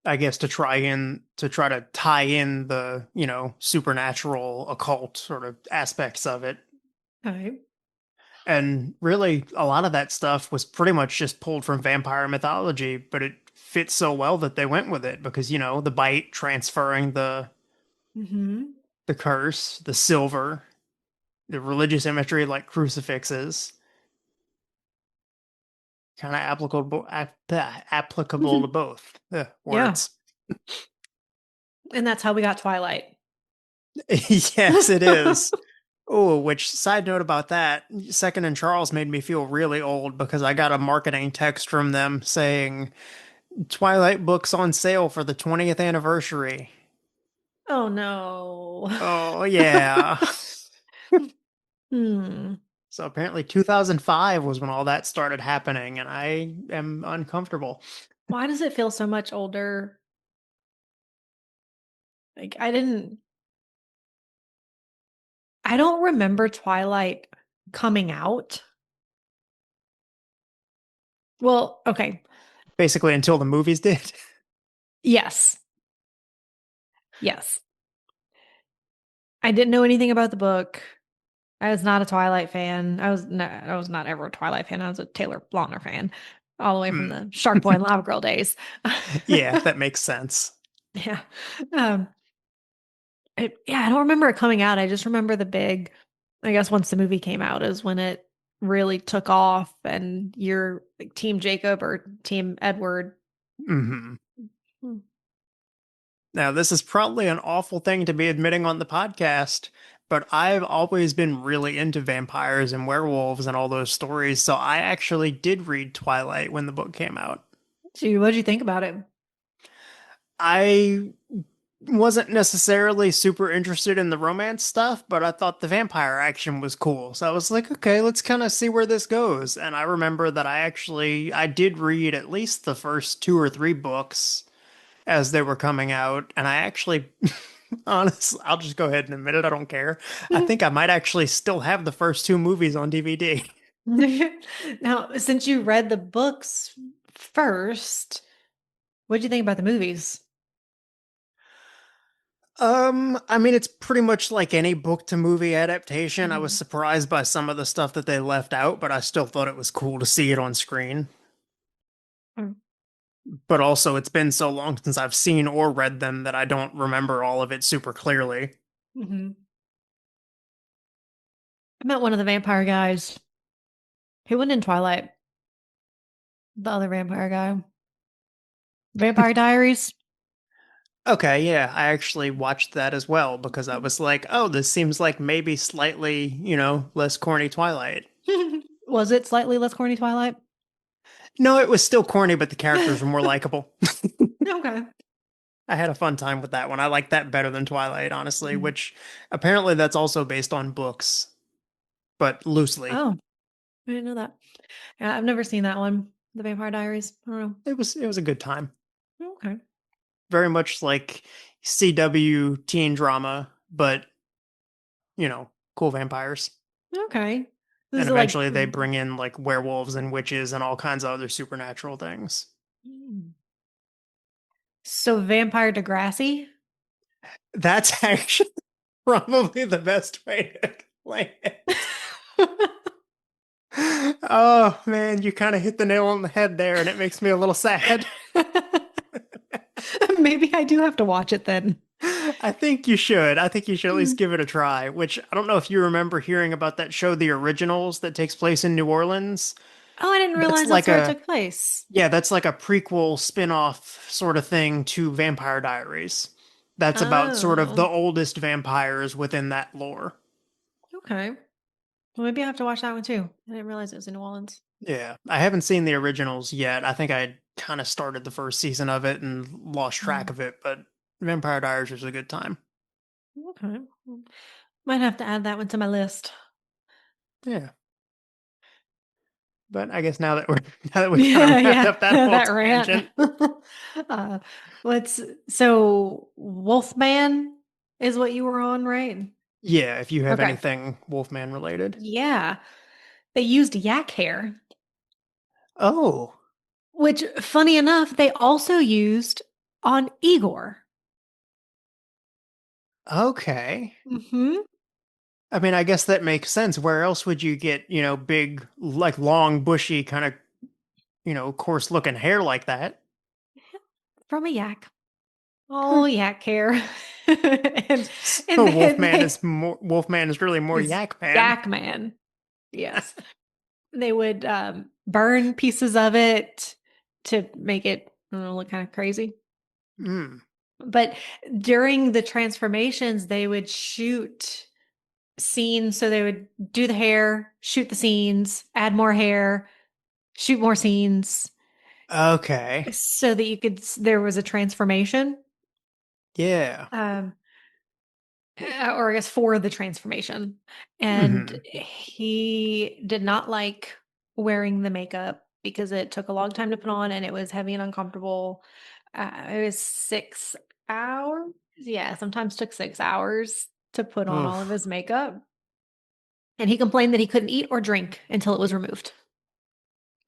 I guess to try to tie in the, supernatural occult sort of aspects of it. All right. And really, a lot of that stuff was pretty much just pulled from vampire mythology, but it fits so well that they went with it because, the bite transferring Hmm. the curse, the silver, the religious imagery like crucifixes, kind of applicable to both Yeah. words. And that's how we got Twilight. Yes, it is. Oh, which side note about that, Second and Charles made me feel really old because I got a marketing text from them saying Twilight books on sale for the 20th anniversary. Oh no. Oh, yeah. Hmm. So apparently 2005 was when all that started happening, and I am uncomfortable. Why does it feel so much older? Like I don't remember Twilight coming out. Well, okay. Basically, until the movies did. Yes. Yes. I didn't know anything about the book. I was not a Twilight fan. I was not ever a Twilight fan. I was a Taylor Lautner fan, all the way from Mm, the Shark Boy and Lava Girl days. yeah, that makes sense. Yeah. Um, yeah, I don't remember it coming out. I just remember the big, I guess once the movie came out is when it really took off and you're like Team Jacob or Team Edward. Hmm. Hmm. Now, this is probably an awful thing to be admitting on the podcast, but I've always been really into vampires and werewolves and all those stories, so I actually did read Twilight when the book came out. Gee, what'd you think about it? I wasn't necessarily super interested in the romance stuff, but I thought the vampire action was cool. So I was like, okay, let's kind of see where this goes. And I remember that I did read at least the first two or three books as they were coming out, and I actually honestly, I'll just go ahead and admit it, I don't care. I think I might actually still have the first two movies on DVD. Now, since you read the books first, what'd you think about the movies? I mean, it's pretty much like any book to movie adaptation. I was Mhm. surprised by some of the stuff that they left out, but I still thought it was cool to see it on screen. But also, it's been so long since I've seen or read them that I don't remember all of it super clearly. Mm-hmm. I met one of the vampire guys. He wasn't in Twilight. The other vampire guy. Vampire Diaries. Okay, yeah, I actually watched that as well because I was like, oh, this seems like maybe slightly, less corny Twilight. Was it slightly less corny Twilight? No, it was still corny, but the characters were more likable. Okay. I had a fun time with that one. I like that better than Twilight, honestly, Mhm. which apparently that's also based on books, but loosely. Oh, I didn't know that. Yeah, I've never seen that one. The Vampire Diaries. I don't It was a good time. know. Okay. Very much like CW teen drama, but, cool vampires. Okay. This And is like eventually they bring in like werewolves and witches and all kinds of other supernatural things. mm. So Vampire Degrassi? That's actually probably the best way to explain it. Oh man, you kind of hit the nail on the head there, and it makes me a little sad. Maybe I do have to watch it then. I think you should. I think you should at least Mm. give it a try, which I don't know if you remember hearing about that show, The Originals, that takes place in New Orleans. Oh, I didn't That's realize that's like where it a took place. Yeah, that's like a prequel spin-off sort of thing to Vampire Diaries. That's about sort of the Oh, oldest vampires within that lore. okay. Well, maybe I have to watch that one too. I didn't realize it was in New Orleans. Yeah, I haven't seen the originals yet. I think I kind of started the first season of it and lost track Mm, of it, but Vampire Diaries was a good time. okay. Might have to add that one to my list. Yeah, but I guess now that we're now that we kind Yeah, of wrapped yeah, up that whole that rant. tangent, uh, let's. So, Wolfman is what you were on, right? yeah, if you have Okay. anything Wolfman related. Yeah, they used yak hair, Oh, which, funny enough, they also used on Igor. okay. Hmm. I mean, I guess that makes sense. Where else would you get, big, like long, bushy, kind of, coarse looking hair like that? From a yak. Oh, yak hair. and So and then Wolfman is really more is Yak Man. Yak Man. Yes. They would burn pieces of it to make it, I don't know, look kind of crazy. Mm, But during the transformations, they would shoot scenes. So they would do the hair, shoot the scenes, add more hair, shoot more scenes okay. so that there was a transformation. Yeah. Um, or I guess for the transformation. And Hmm. he did not like wearing the makeup because it took a long time to put on and it was heavy and uncomfortable. It was 6 hours. Yeah, sometimes took 6 hours to put on all of Oof. his makeup. And he complained that he couldn't eat or drink until it was removed.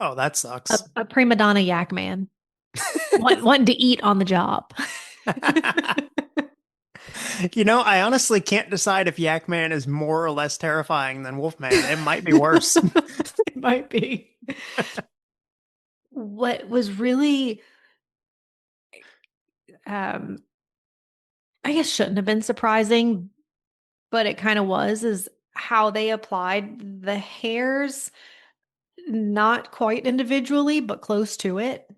Oh, that sucks. A prima donna yak man, wanting to eat on the job. I honestly can't decide if Yak Man is more or less terrifying than Wolfman. It might be worse. It might be. What was really um I guess shouldn't have been surprising, but it kind of was, is how they applied the hairs, not quite individually, but close to it.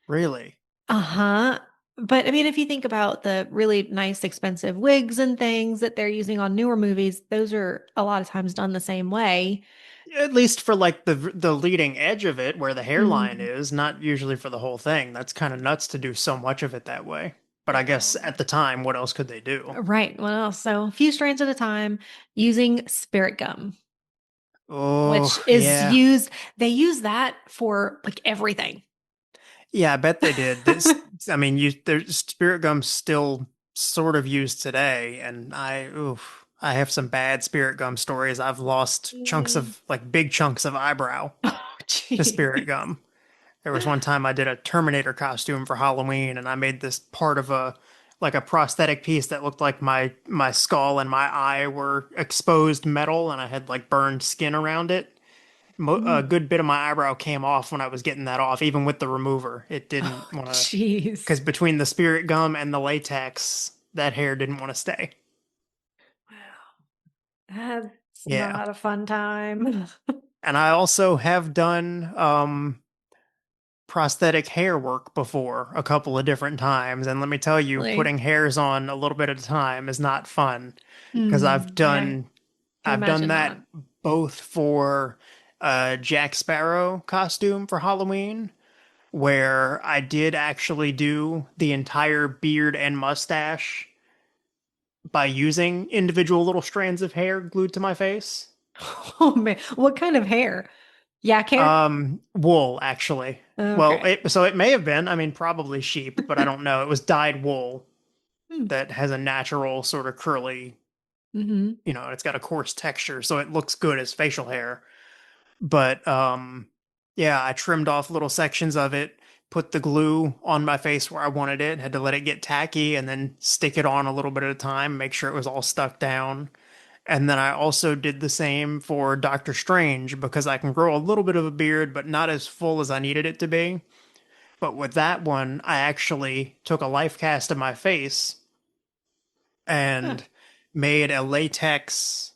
Really? Uh-huh. But I mean, if you think about the really nice, expensive wigs and things that they're using on newer movies, those are a lot of times done the same way. At least for like the leading edge of it where the hairline Mhm. is, not usually for the whole thing. That's kind of nuts to do so much of it that way. But I guess Yeah. at the time, what else could they do? Right. What else? So a few strands at a time using spirit gum, which Oh, is yeah. used, they use that for like everything. Yeah, I bet they did. I mean, there's spirit gum's still sort of used today, and I have some bad spirit gum stories. I've lost chunks Mm. of like big chunks of eyebrow Oh, to spirit jeez. gum. There was one time I did a Terminator costume for Halloween, and I made this part of a prosthetic piece that looked like my skull and my eye were exposed metal, and I had like burned skin around it. A Mm. good bit of my eyebrow came off when I was getting that off, even with the remover. It didn't Oh, want to, because jeez. between the spirit gum and the latex, that hair didn't want to stay. Wow. That's Yeah. not a fun time. And I also have done prosthetic hair work before a couple of different times. And let me tell you, Like, putting hairs on a little bit at a time is not fun because yeah, I can I've done imagine that not. both for a Jack Sparrow costume for Halloween, where I did actually do the entire beard and mustache by using individual little strands of hair glued to my face. Oh man, what kind of hair? Yak hair? Wool actually. Well, Okay. so it may have been, I mean, probably sheep, but I don't know. It was dyed wool Hmm. that has a natural sort of curly, Mm-hmm. and it's got a coarse texture, so it looks good as facial hair. But yeah, I trimmed off little sections of it, put the glue on my face where I wanted it, had to let it get tacky and then stick it on a little bit at a time, make sure it was all stuck down. And then I also did the same for Doctor Strange because I can grow a little bit of a beard, but not as full as I needed it to be. But with that one, I actually took a life cast of my face Huh. and made a latex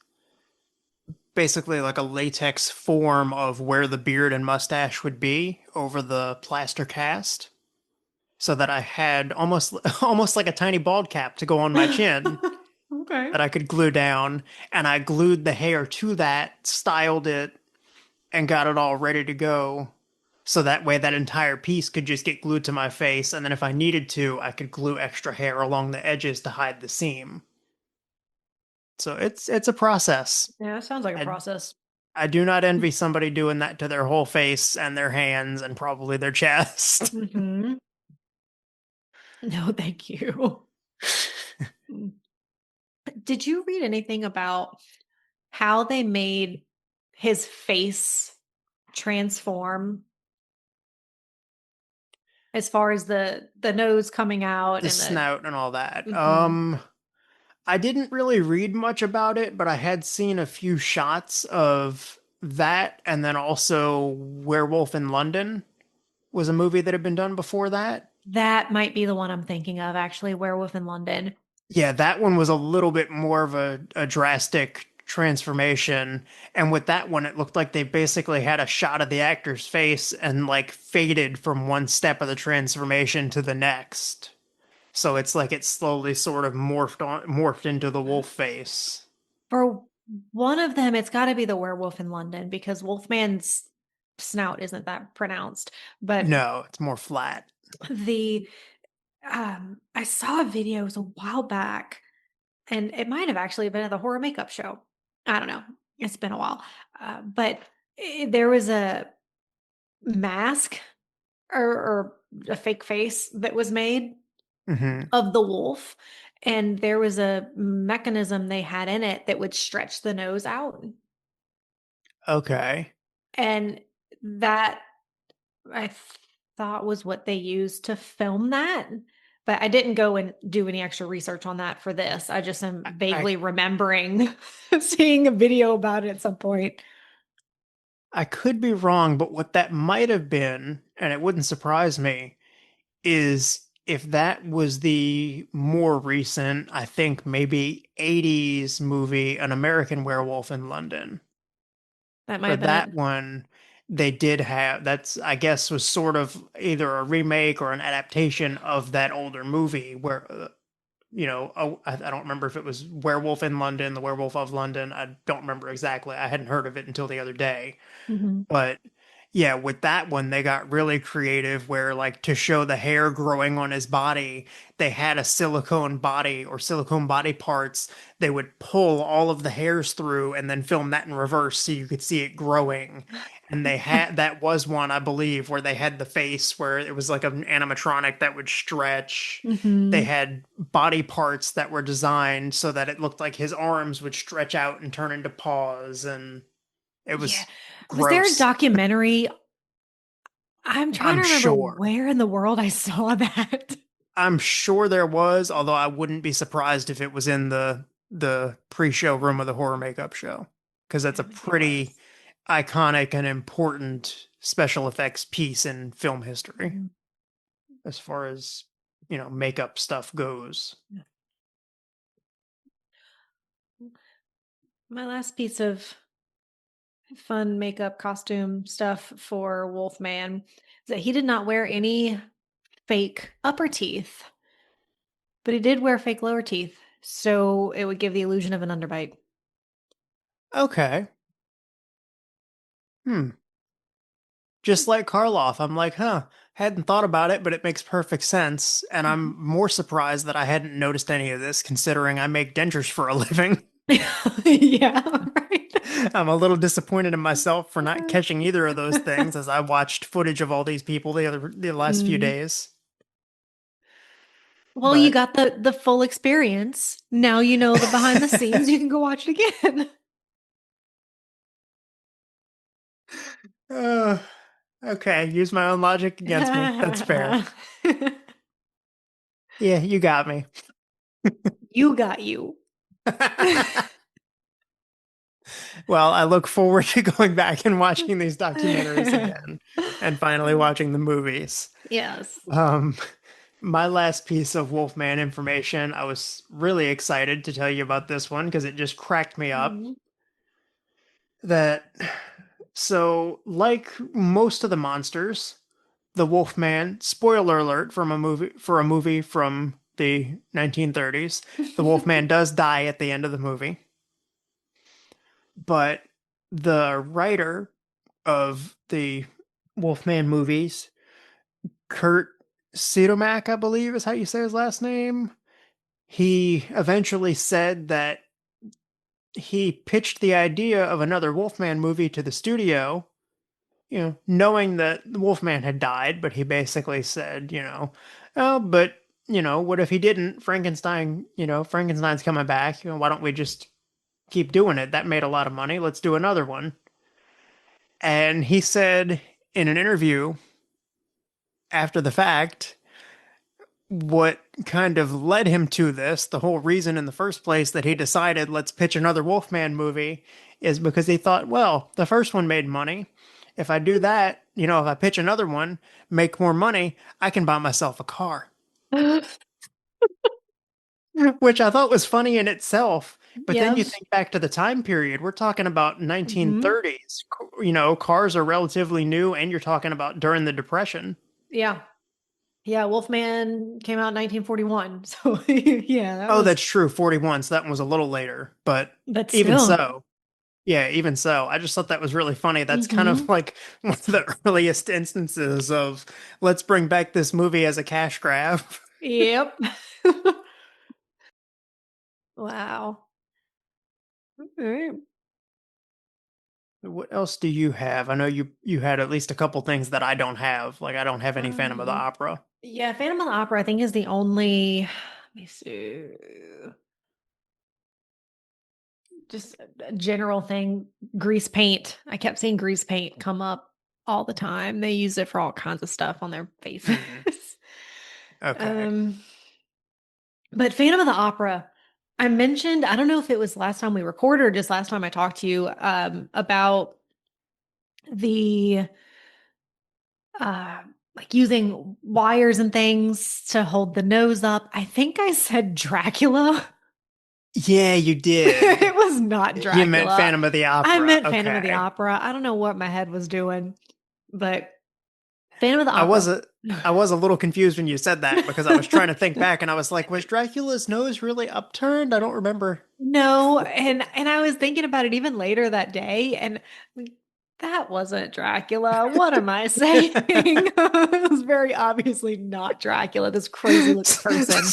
basically like a latex form of where the beard and mustache would be over the plaster cast, so that I had almost almost like a tiny bald cap to go on my chin Okay. that I could glue down, and I glued the hair to that, styled it, and got it all ready to go. So that way that entire piece could just get glued to my face, and then if I needed to, I could glue extra hair along the edges to hide the seam. So it's a process. Yeah, that sounds like a I process. I do not envy somebody doing that to their whole face and their hands and probably their chest. Hmm. No, thank you. Did you read anything about how they made his face transform as far as the nose coming out The and the snout and all that. Mhm. I didn't really read much about it, but I had seen a few shots of that, and then also Werewolf in London was a movie that had been done before that. That might be the one I'm thinking of, actually, Werewolf in London. Yeah, that one was a little bit more of a drastic transformation. And with that one, it looked like they basically had a shot of the actor's face and like faded from one step of the transformation to the next. So it's like it slowly sort of morphed into the wolf face. For one of them, it's got to be the Werewolf in London because Wolfman's snout isn't that pronounced. But No, it's more flat. the I saw a video, it was a while back, and it might have actually been at the horror makeup show. I don't know. It's been a while. But there was a mask or a fake face that was made Hmm. of the wolf, and there was a mechanism they had in it that would stretch the nose out. Okay. And that I thought was what they used to film that. But I didn't go and do any extra research on that for this. I just am I vaguely remembering seeing a video about it at some point. I could be wrong, but what that might have been, and it wouldn't surprise me, is if that was the more recent, I think maybe 80s movie, An American Werewolf in London. That might For have been it. that one, they did have that's I guess was sort of either a remake or an adaptation of that older movie where I don't remember if it was Werewolf in London, The Werewolf of London. I don't remember exactly. I hadn't heard of it until the other day. Mhm. But yeah, with that one, they got really creative where, like, to show the hair growing on his body, they had a silicone body or silicone body parts. They would pull all of the hairs through and then film that in reverse so you could see it growing. And they had that was one, I believe, where they had the face where it was like an animatronic that would stretch. They Mhm. had body parts that were designed so that it looked like his arms would stretch out and turn into paws, and it Yeah. was Was there a gross. documentary? I'm trying I'm to remember sure. where in the world I saw that. I'm sure there was, although I wouldn't be surprised if it was in the pre-show room of the horror makeup show, because that's Yeah, a maybe it pretty was. iconic and important special effects piece in film history Mhm. as far as, makeup stuff goes. Yeah. My last piece of fun makeup costume stuff for Wolfman is that he did not wear any fake upper teeth, but he did wear fake lower teeth. So it would give the illusion of an underbite. Okay. Hmm. Just like Karloff, I'm like, huh, hadn't thought about it, but it makes perfect sense. And I'm more surprised that I hadn't noticed any of this, considering I make dentures for a living. Yeah, right. I'm a little disappointed in myself for not catching either of those things as I watched footage of all these people the last few Mm. days. Well, you But got the full experience. Now you know the behind the scenes. You can go watch it again. uh, okay, use my own logic against me. That's fair. Yeah, you got me. You got you. Well, I look forward to going back and watching these documentaries again and finally watching the movies. Yes. Um, my last piece of Wolfman information, I was really excited to tell you about this one because it just cracked me up. Mhm. that so like most of the monsters, the Wolfman, spoiler alert from a movie from the 1930s, the Wolfman does die at the end of the movie, but the writer of the Wolfman movies, Kurt Sidomak, I believe is how you say his last name, he eventually said that he pitched the idea of another Wolfman movie to the studio, knowing that the Wolfman had died, but he basically said, oh, but, what if he didn't? Frankenstein's coming back. Why don't we just keep doing it? That made a lot of money. Let's do another one. And he said in an interview after the fact, what kind of led him to this, the whole reason in the first place that he decided let's pitch another Wolfman movie is because he thought, well, the first one made money. If I do that, if I pitch another one, make more money, I can buy myself a car. Which I thought was funny in itself. But then you Yes. think back to the time period, we're talking about Hmm. 1930s. Cars are relatively new, and you're talking about during the Depression. Yeah. Yeah. Wolfman came out in 1941. So yeah, that Oh, was, that's true, 41, so that one was a little later. But but even still. so, yeah, even so, I just thought that was really funny. That's kind of Hmm. like one of the earliest instances of let's bring back this movie as a cash grab. Yep. Wow. All right. What else do you have? I know you had at least a couple things that I don't have. Like I don't have any Phantom of the Um, Opera. yeah, Phantom of the Opera, I think, is the only, let me see, just a general thing. Grease paint. I kept seeing grease paint come up all the time. They use it for all kinds of stuff on their faces. Hmm. Okay. um, but Phantom of the Opera, I mentioned, I don't know if it was last time we recorded or just last time I talked to you about the uh like using wires and things to hold the nose up. I think I said Dracula. Yeah, you did. It was not You meant Dracula. Phantom of the I Opera. meant Phantom of the Okay. Opera. I don't know what my head was doing, but Phantom of the I was Opera. a I was a little confused when you said that because I was trying to think back and I was like, was Dracula's nose really upturned? I don't remember. No, and I was thinking about it even later that day, and like, that wasn't Dracula. What am I saying? It was very obviously not Dracula, this crazy looking person.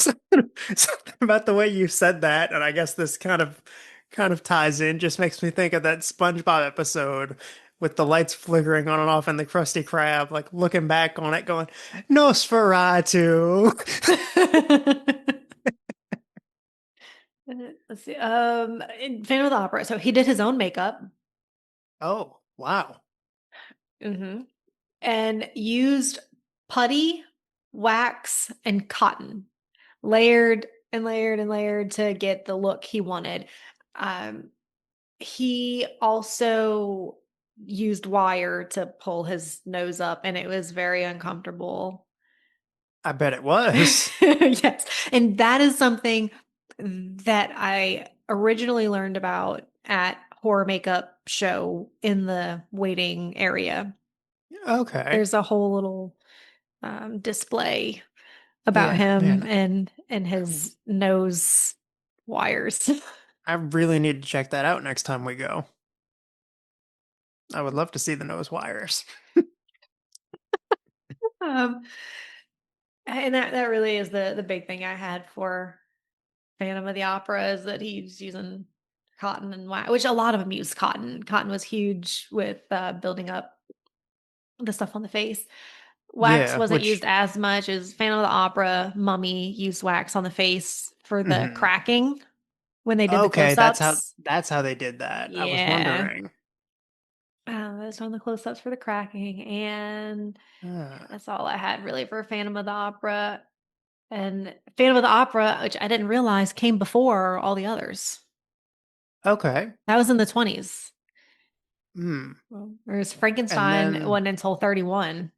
Something about the way you said that, and I guess this kind of ties in, just makes me think of that SpongeBob episode with the lights flickering on and off and the Krusty Krab, like looking back on it, going, Nosferatu. Let's see. In Phantom of the Opera. So he did his own makeup. Oh, wow. Hmm. And used putty, wax, and cotton, layered and layered and layered to get the look he wanted. Um, he also used wire to pull his nose up, and it was very uncomfortable. I bet it was. Yes. And that is something that I originally learned about at horror makeup show in the waiting area. Okay. There's a whole little display about Yeah, him man. and his nose wires. I really need to check that out next time we go. I would love to see the nose wires. um, and that really is the big thing I had for Phantom of the Opera is that he's using cotton and wax, which a lot of them use cotton. Cotton was huge with building up the stuff on the face. Wax Yeah, wasn't used which as much as Phantom of the Opera. Mummy used wax on the face for the mhm. cracking when they did the Okay, that's how close-ups. that's how they did that. I was Yeah. wondering. That's on the close-ups for the cracking, and Uh, that's all I had really for Phantom of the Opera. And Phantom of the Opera, which I didn't realize came before all the others. okay. That was in the 20s. Hmm. Whereas And Frankenstein then wasn't until 31.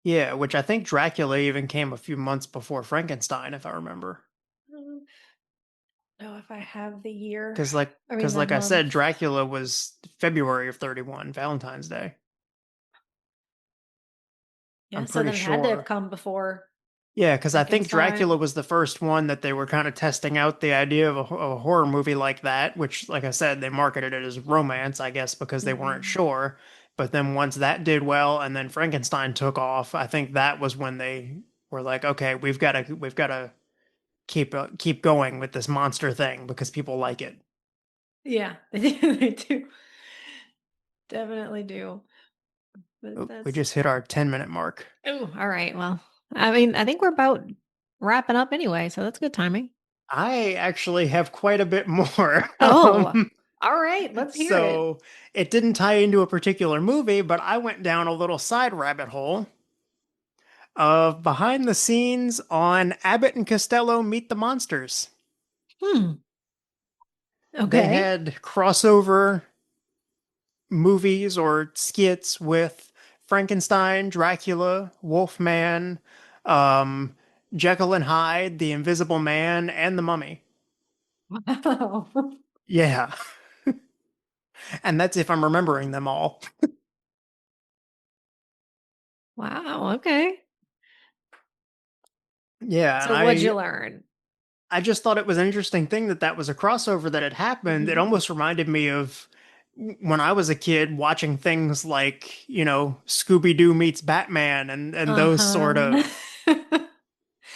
yeah, which I think Dracula even came a few months before Frankenstein, if I remember. know if I have the year. I mean Because the like I month. said, Dracula was February of 31, Valentine's Day. Yeah, I'm so pretty then it had to have sure. come before Yeah, because I think Dracula Frankenstein. was the first one that they were kind of testing out the idea of a horror movie like that, which, like I said, they marketed it as romance, I guess, because they weren't Hmm. sure. But then once that did well, and then Frankenstein took off, I think that was when they were like, okay, we've got to keep going with this monster thing because people like it. Yeah, they do. Definitely do. But Oh, we that's just hit our 10-minute mark. oh, all right. Well, I mean, I think we're about wrapping up anyway, so that's good timing. I actually have quite a bit more. Oh, all right. Let's hear it. So it didn't tie into a particular movie, but I went down a little side rabbit hole of behind the scenes on Abbott and Costello Meet the Monsters. Hmm. They Okay. had crossover movies or skits with Frankenstein, Dracula, Wolfman, um, Jekyll and Hyde, the Invisible Man, and the Mummy. Wow. Yeah, and that's if I'm remembering them all. Wow. Okay. Yeah, and So what'd you learn? I just thought it was an interesting thing that that was a crossover that had happened. It Hmm. almost reminded me of when I was a kid watching things like, Scooby Doo meets Batman and those sort Uh-huh. of.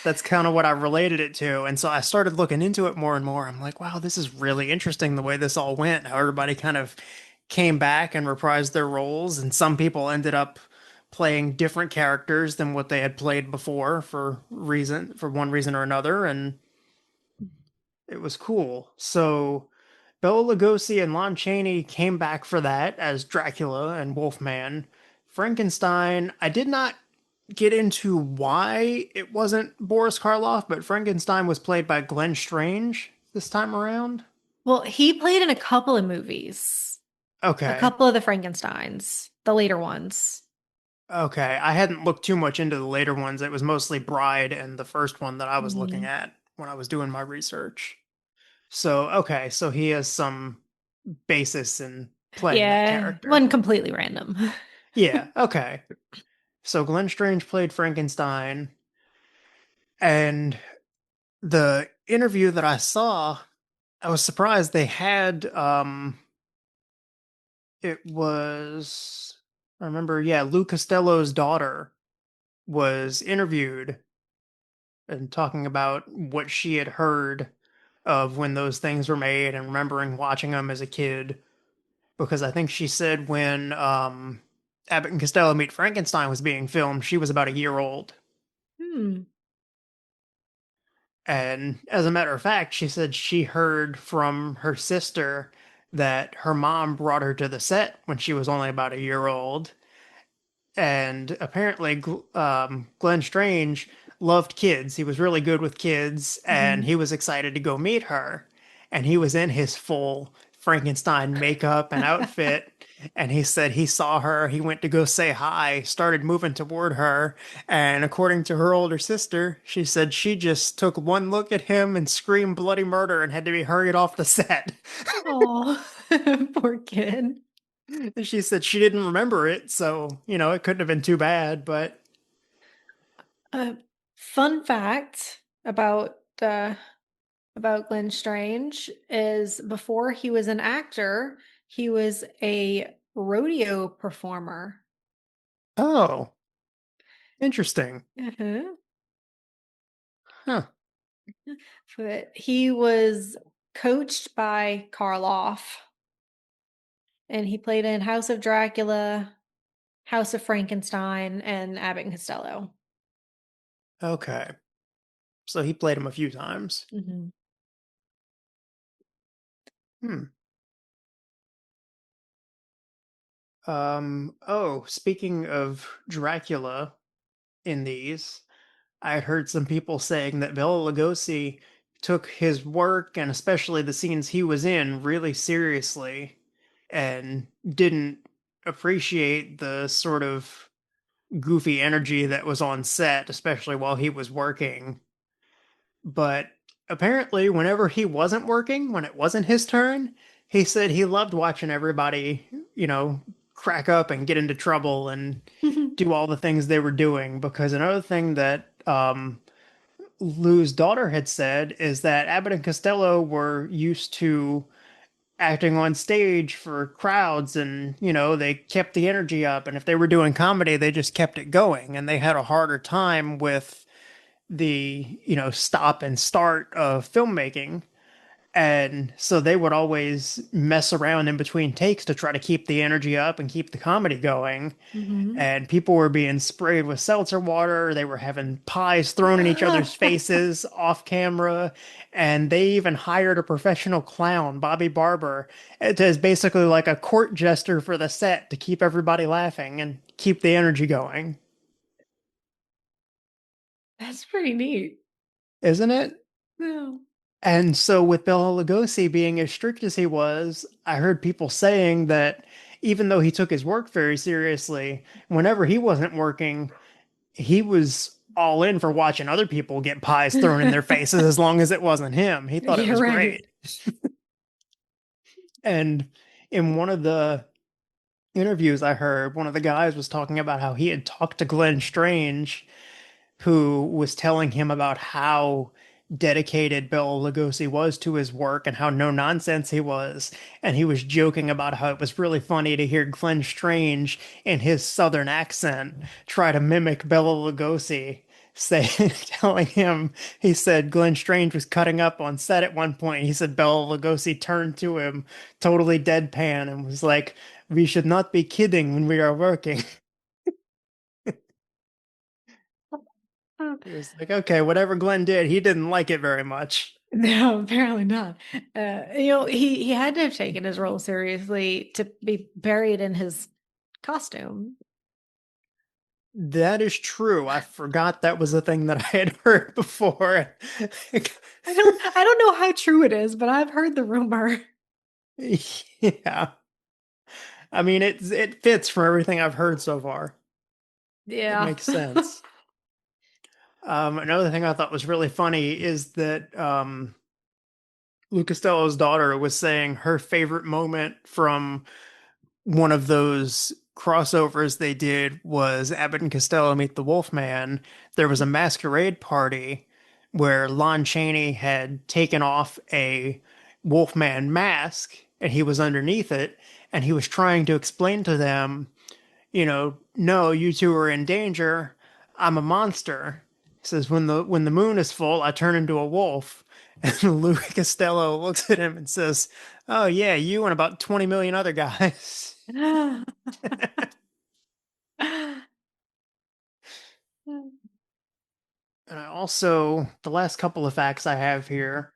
That's kind of what I related it to. And so I started looking into it more and more. I'm like, wow, this is really interesting the way this all went, how everybody kind of came back and reprised their roles. And some people ended up playing different characters than what they had played before for one reason or another. And it was cool. So Bela Lugosi and Lon Chaney came back for that as Dracula and Wolfman. Frankenstein, I did not get into why it wasn't Boris Karloff, but Frankenstein was played by Glenn Strange this time around. Well, he played in a couple of movies, a Okay. couple of the Frankensteins, the later ones. Okay. I hadn't looked too much into the later ones. It was mostly Bride and the first one that I was looking Hmm. at when I was doing my research. So, okay. So he has some basis in playing that Yeah, character. wasn't completely random. Yeah. Okay. So Glenn Strange played Frankenstein, and the interview that I saw, I was surprised they had it was I remember, yeah, Lou Costello's daughter was interviewed and talking about what she had heard of when those things were made and remembering watching them as a kid because I think she said when Abbott and Costello Meet Frankenstein was being filmed, she was about a year old. Hmm. And as a matter of fact, she said she heard from her sister that her mom brought her to the set when she was only about a year old. And apparently, Glenn Strange loved kids. He was really good with kids, and Hmm. he was excited to go meet her. And he was in his full Frankenstein makeup and outfit. And he said he saw her. He went to go say hi, started moving toward her. And according to her older sister, she said she just took one look at him and screamed bloody murder and had to be hurried off the set. Oh, poor kid. And she said she didn't remember it, so, it couldn't have been too bad, but Uh, Fun fact about Glenn Strange is before he was an actor, he was a rodeo performer. oh, interesting. Uh-huh. Huh. But he was coached by Karloff, and he played in House of Dracula, House of Frankenstein, and Abbott and Costello. Okay. So he played him a few times. Hmm. Hmm. Oh, speaking of Dracula in these, I had heard some people saying that Bela Lugosi took his work and especially the scenes he was in really seriously and didn't appreciate the sort of goofy energy that was on set, especially while he was working. But apparently, whenever he wasn't working, when it wasn't his turn, he said he loved watching everybody, you know, crack up and get into trouble and do all the things they were doing. Because another thing that Lou's daughter had said is that Abbott and Costello were used to acting on stage for crowds and, they kept the energy up. And if they were doing comedy, they just kept it going. And they had a harder time with the, stop and start of filmmaking. And so they would always mess around in between takes to try to keep the energy up and keep the comedy going. Hmm. And people were being sprayed with seltzer water. They were having pies thrown in each other's faces off camera. And they even hired a professional clown, Bobby Barber, as basically like a court jester for the set to keep everybody laughing and keep the energy going. That's pretty neat. Isn't it? Yeah. And so, with Bela Lugosi being as strict as he was, I heard people saying that even though he took his work very seriously, whenever he wasn't working, he was all in for watching other people get pies thrown in their faces as long as it wasn't him. He thought it You're was right. great. And in one of the interviews I heard, one of the guys was talking about how he had talked to Glenn Strange, who was telling him about how dedicated Bela Lugosi was to his work and how no nonsense he was. And he was joking about how it was really funny to hear Glenn Strange in his southern accent try to mimic Bela Lugosi. Say, telling him, he said Glenn Strange was cutting up on set at one point. He said Bela Lugosi turned to him, totally deadpan, and was like, "We should not be kidding when we are working." It was like, okay, whatever Glenn did, he didn't like it very much. No, apparently not. He had to have taken his role seriously to be buried in his costume. That is true. I forgot that was a thing that I had heard before. I don't know how true it is, but I've heard the rumor. Yeah. I mean, it fits for everything I've heard so far. It Yeah. makes sense. Another thing I thought was really funny is that Lou Costello's daughter was saying her favorite moment from one of those crossovers they did was Abbott and Costello Meet the Wolfman. There was a masquerade party where Lon Chaney had taken off a Wolfman mask and he was underneath it, and he was trying to explain to them, no, you two are in danger. I'm a monster. He says, when the moon is full, I turn into a wolf. And Lou Costello looks at him and says, "Oh yeah, you and about 20 million other guys." And I also, the last couple of facts I have here,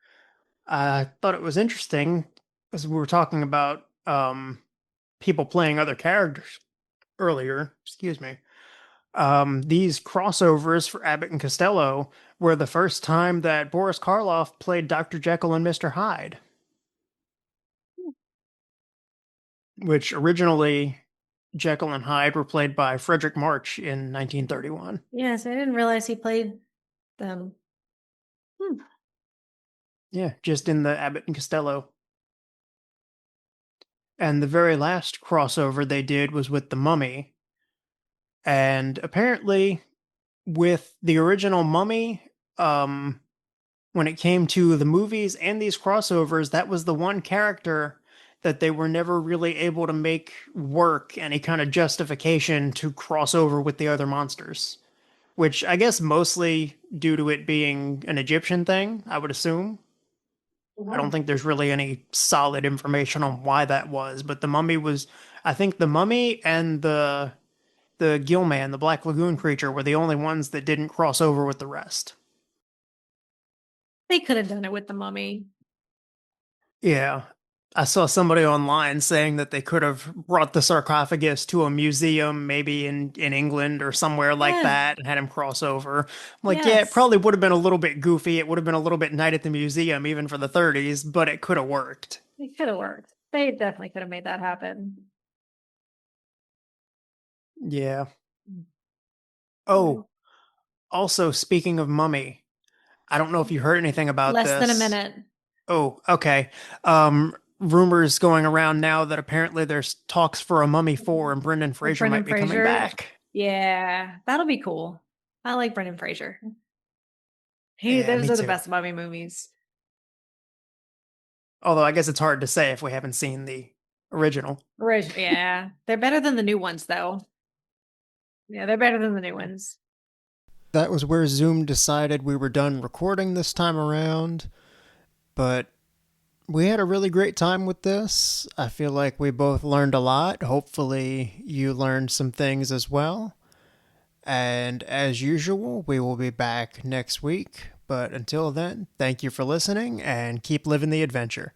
I thought it was interesting as we were talking about people playing other characters earlier. Excuse me. These crossovers for Abbott and Costello were the first time that Boris Karloff played Dr. Jekyll and Mr. Hyde, which originally Jekyll and Hyde were played by Frederick March in 1931. Yes, I didn't realize he played them. Hmm. Yeah, just in the Abbott and Costello. And the very last crossover they did was with The Mummy. And apparently, with the original Mummy, um, when it came to the movies and these crossovers, that was the one character that they were never really able to make work any kind of justification to cross over with the other monsters. Which I guess mostly due to it being an Egyptian thing, I would assume. I don't Mhm. think there's really any solid information on why that was, but the mummy was, I think the mummy and the gill man, the Black Lagoon creature, were the only ones that didn't cross over with the rest. They could have done it with the mummy. Yeah. I saw somebody online saying that they could have brought the sarcophagus to a museum, maybe in England or somewhere like Yeah. that, and had him cross over. I'm like, yeah, it Yes. probably would have been a little bit goofy. It would have been a little bit night at the museum, even for the 30s, but it could have worked. It could have worked. They definitely could have made that happen. Yeah. Mm. Oh, also, speaking of Mummy, I don't know if you heard anything about Less than a this. minute. Oh, okay. Rumors going around now that apparently there's talks for a Mummy 4 and Brendan With Fraser Brendan might be coming Fraser. back. Yeah, that'll be cool. I like Brendan Fraser. Yeah, Those me are the too. best mummy movies. Although I guess it's hard to say if we haven't seen the original. Yeah, they're better than the new ones, though. Yeah, they're better than the new ones. That was where Zoom decided we were done recording this time around, but we had a really great time with this. I feel like we both learned a lot. Hopefully, you learned some things as well. And as usual, we will be back next week. But until then, thank you for listening and keep living the adventure.